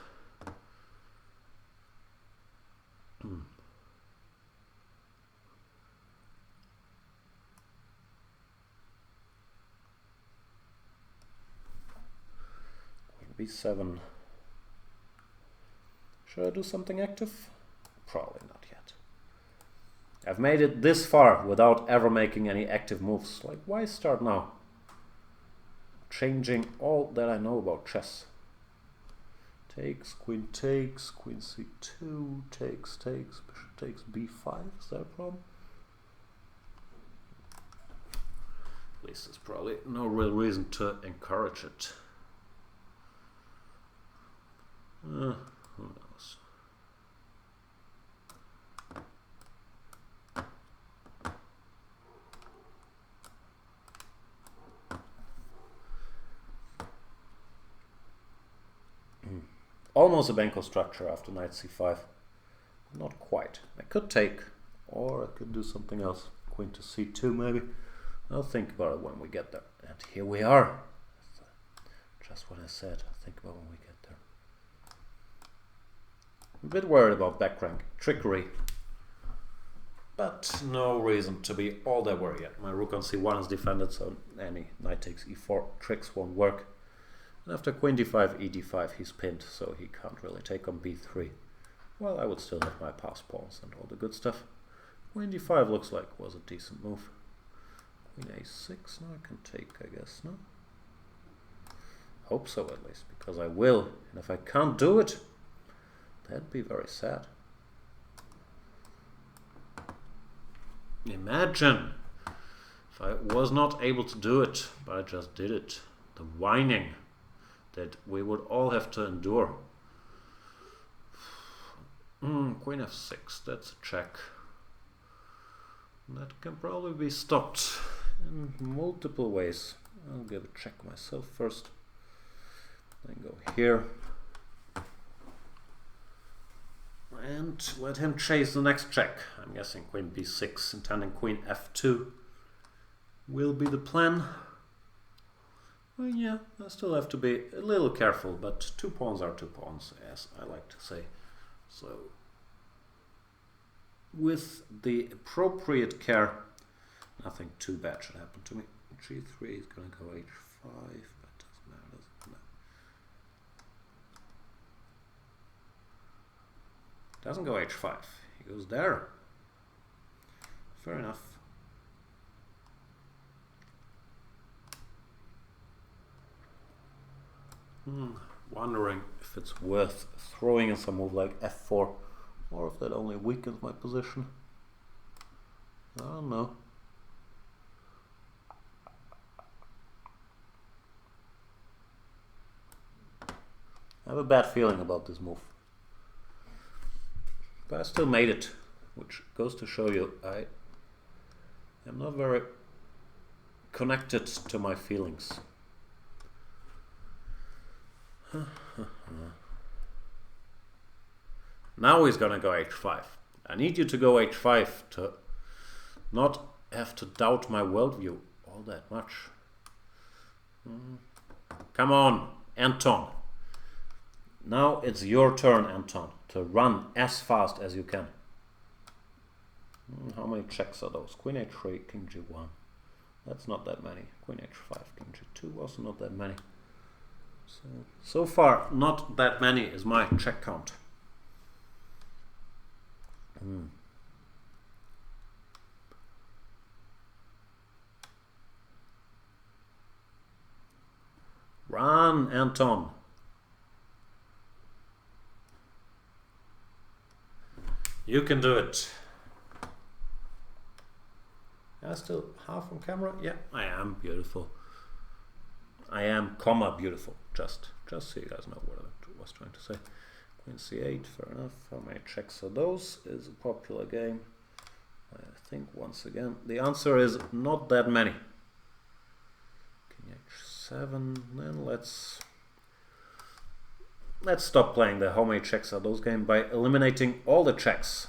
b7. Should I do something active? Probably not yet. I've made it this far without ever making any active moves. Like, why start now? Changing all that I know about chess. Takes, queen c2, takes, bishop takes b5. Is that a problem? At least there's probably no real reason to encourage it. Who knows? Almost a Benko structure after knight c5. Not quite. I could take, or I could do something else. Queen to c2 maybe. I'll think about it when we get there. And here we are. Just what I said. I'll think about when we get there. I'm a bit worried about back rank trickery. But no reason to be all that worried yet. My rook on c1 is defended, so any knight takes e4 tricks won't work. And after queen d5, e d5, he's pinned, so he can't really take on b3. Well, I would still have my pass pawns and all the good stuff. Queen d5 looks like was a decent move. Queen a6, now I can take, I guess, no? Hope so, at least, because I will. And if I can't do it, that'd be very sad. Imagine if I was not able to do it, but I just did it. The whining that we would all have to endure. Queen f6, that's a check. That can probably be stopped in multiple ways. I'll give a check myself first. Then go here. And let him chase the next check. I'm guessing queen b6, intending queen f2 will be the plan. Well, yeah, I still have to be a little careful, but 2 pawns are 2 pawns, as I like to say. So, with the appropriate care, nothing too bad should happen to me. g3 is going to go h5, but doesn't matter, doesn't go h5, he goes there. Fair enough. Wondering if it's worth throwing in some move like f4, or if that only weakens my position. I don't know. I have a bad feeling about this move. But I still made it, which goes to show you I am not very connected to my feelings. Now he's gonna go h5. I need you to go h5 to not have to doubt my worldview all that much. Come on, Anton. Now it's your turn, Anton, to run as fast as you can. How many checks are those? Queen h3, king g1. That's not that many. Queen h5, king g2, also not that many. So far, not that many is my check count. Run, Anton. You can do it. Am I still half on camera? Yeah, I am. Beautiful. I am, comma, beautiful. Just so you guys know what I was trying to say. Queen c8, fair enough. How many checks are those? Is a popular game. I think once again the answer is not that many. King h7. Then let's stop playing the how many checks are those game by eliminating all the checks.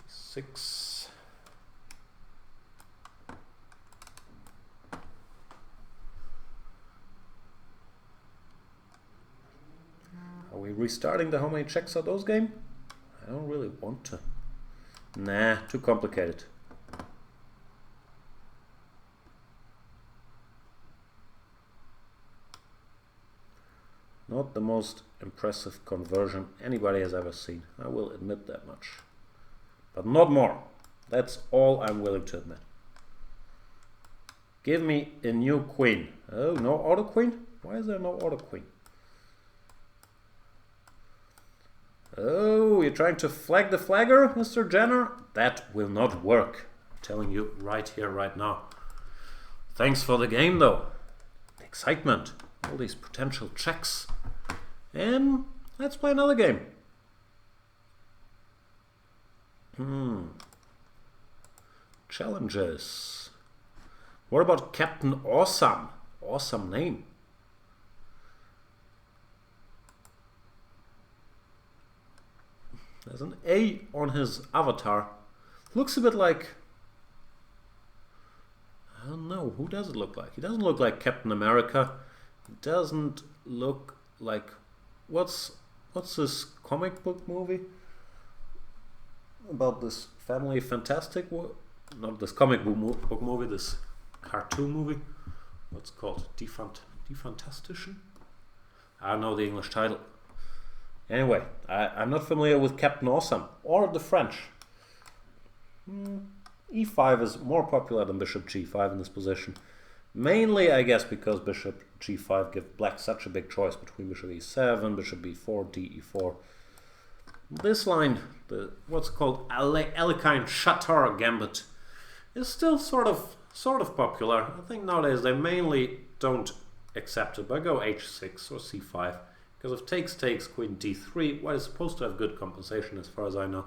Six. Are we restarting the how many checks are those game? I don't really want to. Nah, too complicated. Not the most impressive conversion anybody has ever seen. I will admit that much. But not more. That's all I'm willing to admit. Give me a new queen. Oh, no auto queen? Why is there no auto queen? Oh, you're trying to flag the flagger, Mr. Jenner? That will not work. I'm telling you right here, right now. Thanks for the game, though. The excitement. All these potential checks. And let's play another game. Challenges. What about Captain Awesome? Awesome name. There's an A on his avatar. Looks a bit like... I don't know, who does it look like? He doesn't look like Captain America. He doesn't look like... What's this comic book movie? About this family fantastic... Not this comic book movie, this cartoon movie. What's it called? Defantastician? I don't know the English title. Anyway, I'm not familiar with Captain Awesome or the French. E5 is more popular than Bishop G5 in this position. Mainly, I guess, because Bishop G5 gives black such a big choice between Bishop E7, Bishop B4, DE4. This line, the what's called Alekhine Shatar Gambit, is still sort of popular. I think nowadays they mainly don't accept it, but go H6 or C5. Because if takes, Queen D3, well, it's supposed to have good compensation as far as I know.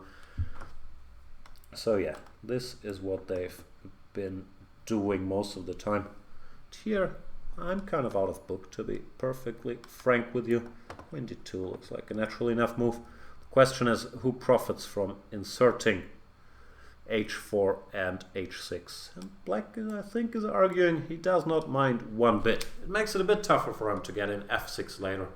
So yeah, this is what they've been doing most of the time. Here, I'm kind of out of book, to be perfectly frank with you. Queen D2 looks like a natural enough move. The question is, who profits from inserting H4 and H6? And black, I think, is arguing he does not mind one bit. It makes it a bit tougher for him to get in F6 later,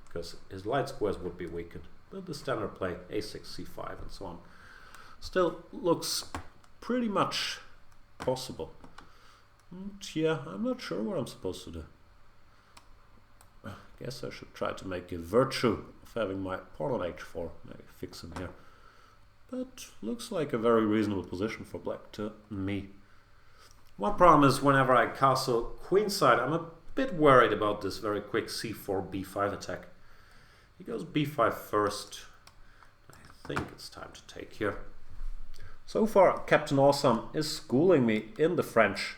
because his light squares would be weakened. But the standard play, A6, C5, and so on, still looks pretty much possible. And yeah, I'm not sure what I'm supposed to do. I guess I should try to make a virtue of having my pawn on H4, maybe fix him here. But looks like a very reasonable position for black to me. One problem is whenever I castle queenside, I'm a bit worried about this very quick C4, B5 attack. He goes B5 first. I think it's time to take here. So far, Captain Awesome is schooling me in the French,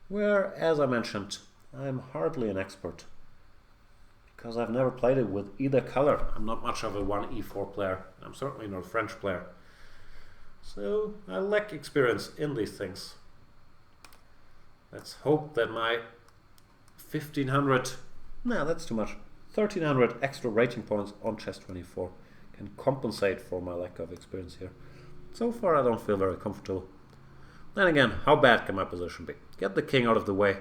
where, as I mentioned, I'm hardly an expert. Because I've never played it with either color. I'm not much of a 1E4 player. I'm certainly not a French player. So I lack experience in these things. Let's hope that my 1500... Nah, that's too much. 1300 extra rating points on chess24 can compensate for my lack of experience here. So far I don't feel very comfortable. Then again, how bad can my position be? Get the king out of the way.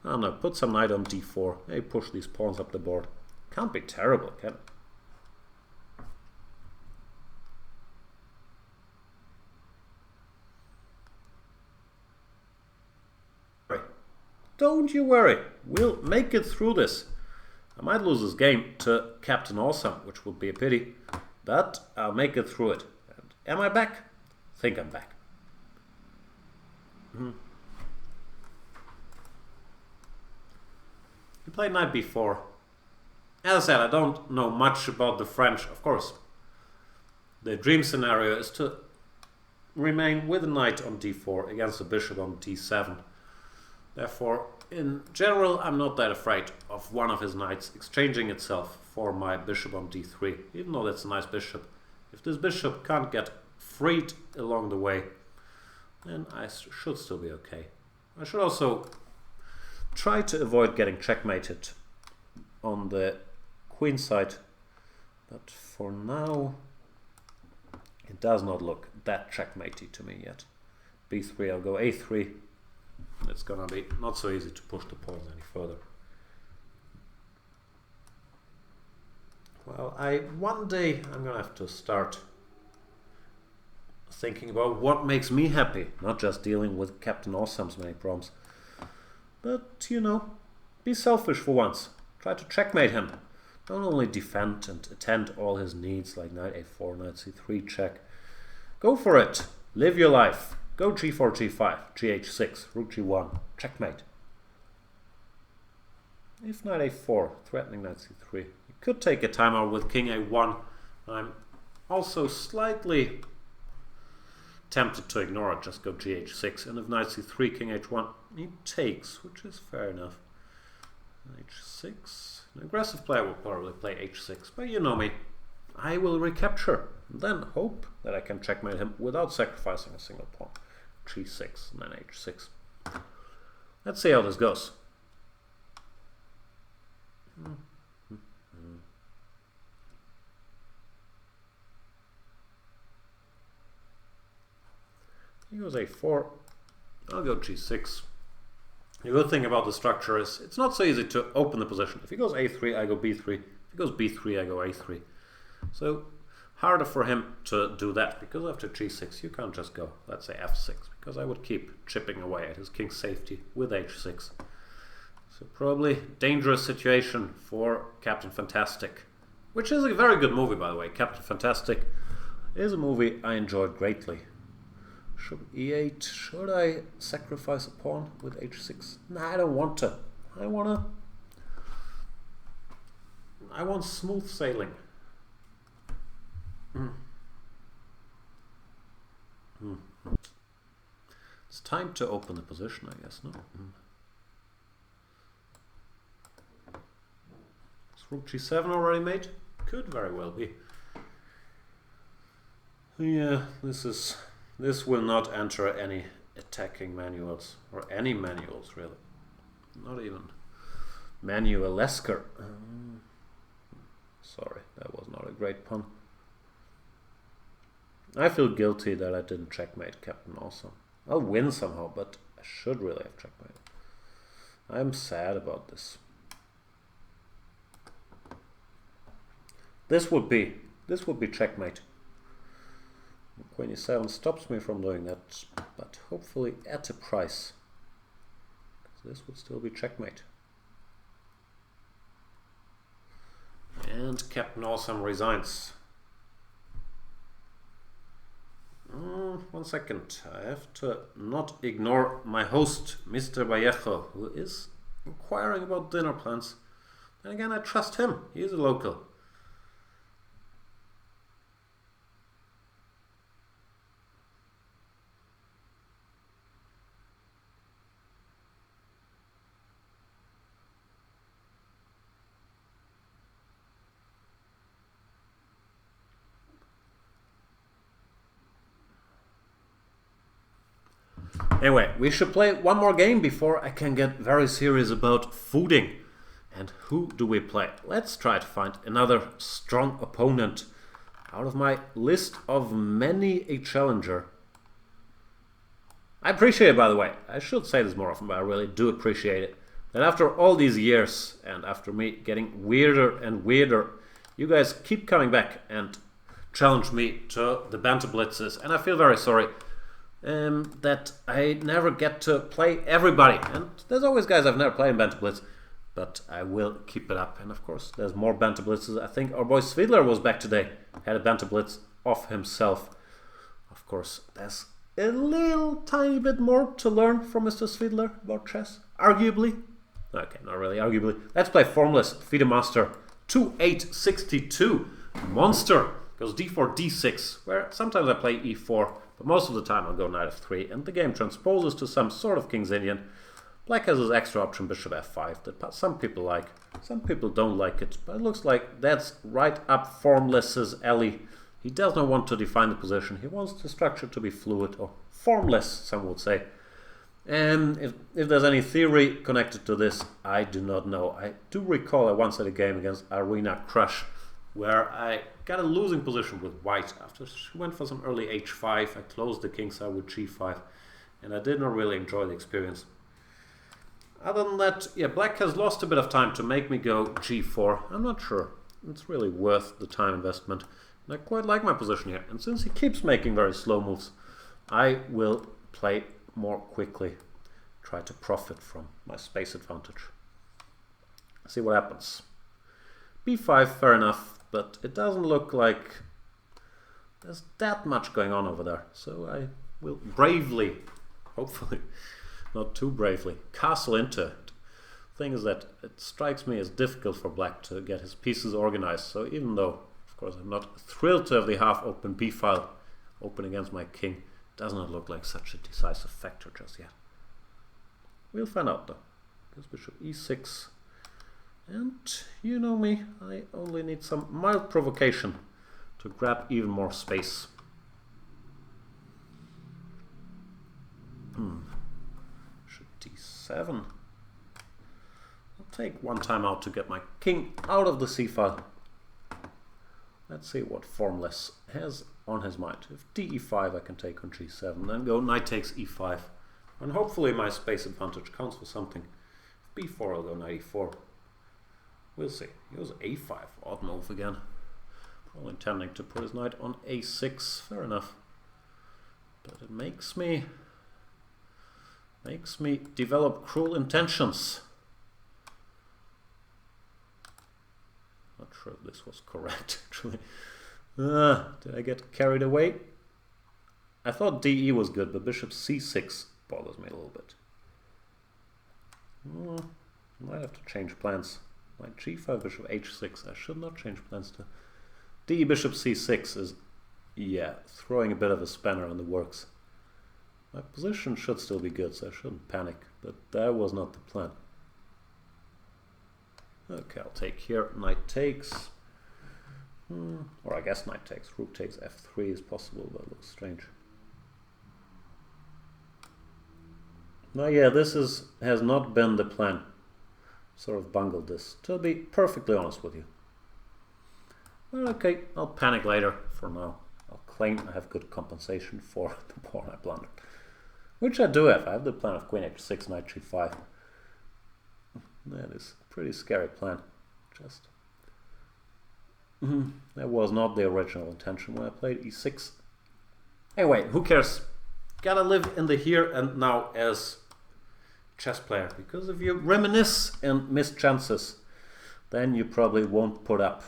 I don't know, put some knight on d4, maybe push these pawns up the board. Can't be terrible, can it? Don't you worry, we'll make it through this. I might lose this game to Captain Awesome, which would be a pity, but I'll make it through it. And am I back? I think I'm back. He played knight b4. As I said, I don't know much about the French. Of course, the dream scenario is to remain with a knight on d4 against a bishop on d7. Therefore, in general, I'm not that afraid of one of his knights exchanging itself for my bishop on d3, even though that's a nice bishop. If this bishop can't get freed along the way, then I should still be okay. I should also try to avoid getting checkmated on the queen side, but for now it does not look that checkmatey to me yet. b3, I'll go a3. It's gonna be not so easy to push the pawns any further. Well, one day I'm gonna have to start thinking about what makes me happy, not just dealing with Captain Awesome's many problems. But, you know, be selfish for once. Try to checkmate him. Don't only defend and attend all his needs like knight a4, knight c3 check. Go for it. Live your life. Go g4, g5, gh6, rook g1, checkmate. If knight a4, threatening knight c3. You could take a timeout with king a1. I'm also slightly tempted to ignore it, just go gh6, and if knight c3, king h1, he takes, which is fair enough. h6. An aggressive player will probably play h6, but you know me. I will recapture, and then hope that I can checkmate him without sacrificing a single pawn. g6, and then h6. Let's see how this goes. He goes a4. I'll go g6. The good thing about the structure is it's not so easy to open the position. If he goes a3, I go b3. If he goes b3, I go a3. So harder for him to do that, because after g6 you can't just go, let's say f6, because I would keep chipping away at his king's safety with h6. So probably dangerous situation for Captain Fantastic, which is a very good movie, by the way. Captain Fantastic is a movie I enjoyed greatly. Should e8, should I sacrifice a pawn with h6? Nah, I don't want to. I want smooth sailing. It's time to open the position, I guess, no? Is rook g7 already made? Could very well be. Yeah, this will not enter any attacking manuals, or any manuals really. Not even manual-esque. Sorry, that was not a great pun. I feel guilty that I didn't checkmate Captain Awesome. I'll win somehow, but I should really have checkmated. I'm sad about this. This would be checkmate. Queen e7 stops me from doing that, but hopefully at a price. This would still be checkmate. And Captain Awesome resigns. 1 second, I have to not ignore my host, Mr. Vallejo, who is inquiring about dinner plans. And again, I trust him, he is a local. Anyway, we should play one more game before I can get very serious about fooding. And who do we play? Let's try to find another strong opponent. Out of my list of many a challenger. I appreciate it, by the way. I should say this more often, but I really do appreciate it. That after all these years, and after me getting weirder and weirder, you guys keep coming back and challenge me to the Banter Blitzes. And I feel very sorry. That I never get to play everybody, and there's always guys I've never played in Banter Blitz, but I will keep it up. And of course there's more Banter Blitzes. I think our boy Svidler was back today, had a Banter Blitz off himself. Of course there's a little tiny bit more to learn from Mr. Svidler about chess, arguably. Okay, not really arguably. Let's play Formless FIDE Master 2862 Monster. Goes d4, d6, where sometimes I play e4, but most of the time I'll go knight f3, and the game transposes to some sort of King's Indian. Black has his extra option bishop f5 that some people like, some people don't like it, but it looks like that's right up Formless's alley. He does not want to define the position, he wants the structure to be fluid, or formless, some would say. And if there's any theory connected to this, I do not know. I do recall I once had a game against Arena Crush, where I got a losing position with white. After she went for some early h5, I closed the king side with g5, and I did not really enjoy the experience. Other than that, yeah, black has lost a bit of time to make me go g4. I'm not sure it's really worth the time investment. And I quite like my position here, and since he keeps making very slow moves, I will play more quickly, try to profit from my space advantage. See what happens. b5, fair enough, but it doesn't look like there's that much going on over there. So I will bravely, hopefully not too bravely, castle into it. Thing is that it strikes me as difficult for black to get his pieces organized. So even though, of course, I'm not thrilled to have the half-open b file open against my king. Does not look like such a decisive factor just yet. We'll find out though. Because bishop e6. And you know me, I only need some mild provocation to grab even more space. Bishop d7. I'll take one time out to get my king out of the c file. Let's see what Formless has on his mind. If d5 I can take on g7, then go knight takes e5. And hopefully my space advantage counts for something. If b4 I'll go knight e4. We'll see. He goes a5, odd move again. Probably intending to put his knight on a6, fair enough. But it makes me develop cruel intentions. Not sure if this was correct, actually. Did I get carried away? I thought DE was good, but bishop c6 bothers me a little bit. Might have to change plans. Knight g5, bishop h6. I should not change plans to DE bishop c6 is, yeah, throwing a bit of a spanner on the works. My position should still be good, so I shouldn't panic, but that was not the plan. Okay, I'll take here. Knight takes. Or I guess knight takes. Rook takes f3 is possible, but it looks strange. Now, yeah, this has not been the plan. Sort of bungled this, to be perfectly honest with you. Well, okay, I'll panic later. For now, I'll claim I have good compensation for the pawn I blundered. Which I do have. I have the plan of queen h6, knight g5. That is a pretty scary plan. Just that was not the original intention when I played e6. Anyway, who cares? Gotta live in the here and now as chess player, because if you reminisce and miss chances, then you probably won't put up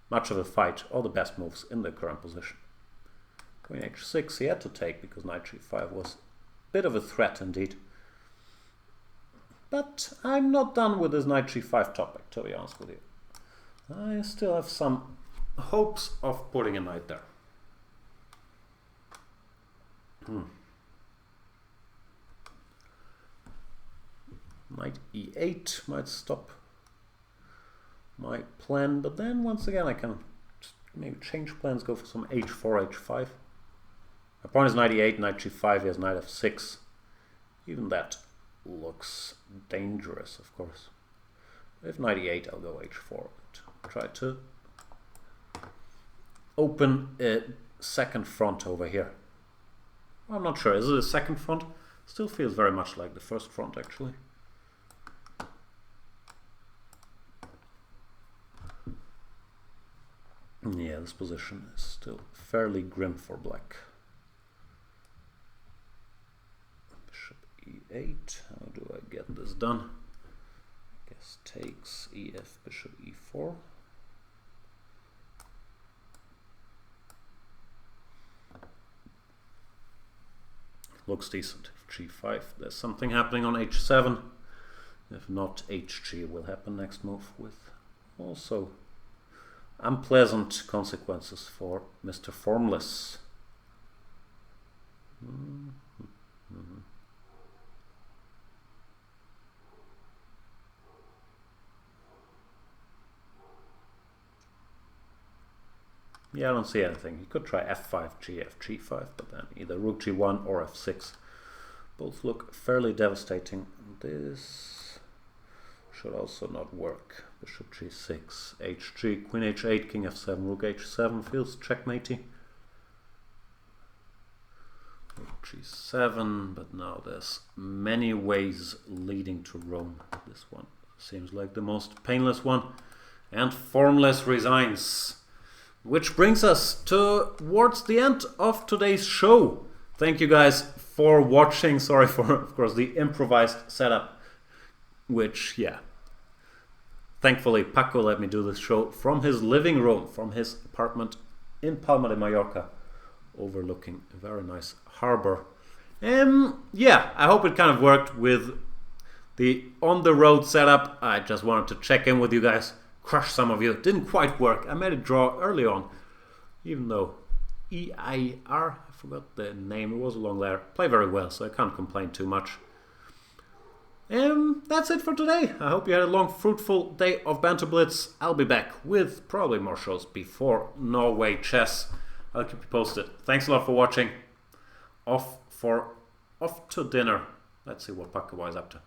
much of a fight or the best moves in the current position. Queen h6 he had to take because knight g5 was a bit of a threat indeed. But I'm not done with this knight g5 topic, to be honest with you. I still have some hopes of putting a knight there. Knight e8 might stop my plan, but then once again I can maybe change plans, go for some h4, h5. My pawn is knight e8, knight g5, he has knight f6. Even that looks dangerous, of course. If knight e8, I'll go h4 and try to open a second front over here. I'm not sure, is it a second front? Still feels very much like the first front, actually. Yeah, this position is still fairly grim for black. Bishop e8, how do I get this done? I guess takes ef, bishop e4. Looks decent. If g5, there's something happening on h7. If not, hg will happen next move with also unpleasant consequences for Mr. Formless. Yeah, I don't see anything. He could try f5, gf, g5, but then either rook g1 or f6. Both look fairly devastating. This should also not work. Bishop g6, hg, queen h8, king f7, rook h7 feels checkmatey. Rook g7, but now there's many ways leading to Rome. This one seems like the most painless one. And Formless resigns. Which brings us towards the end of today's show. Thank you guys for watching. Sorry for, of course, the improvised setup. Which, yeah. Thankfully, Paco let me do this show from his living room, from his apartment in Palma de Mallorca, overlooking a very nice harbor. Yeah, I hope it kind of worked with the on-the-road setup. I just wanted to check in with you guys, crush some of you. It didn't quite work. I made a draw early on, even though EIR, I forgot the name, it was a long letter, play very well, so I can't complain too much. That's it for today. I hope you had a long, fruitful day of Banter Blitz. I'll be back with probably more shows before Norway Chess. I'll keep you posted. Thanks a lot for watching. Off to dinner. Let's see what Pakka is up to.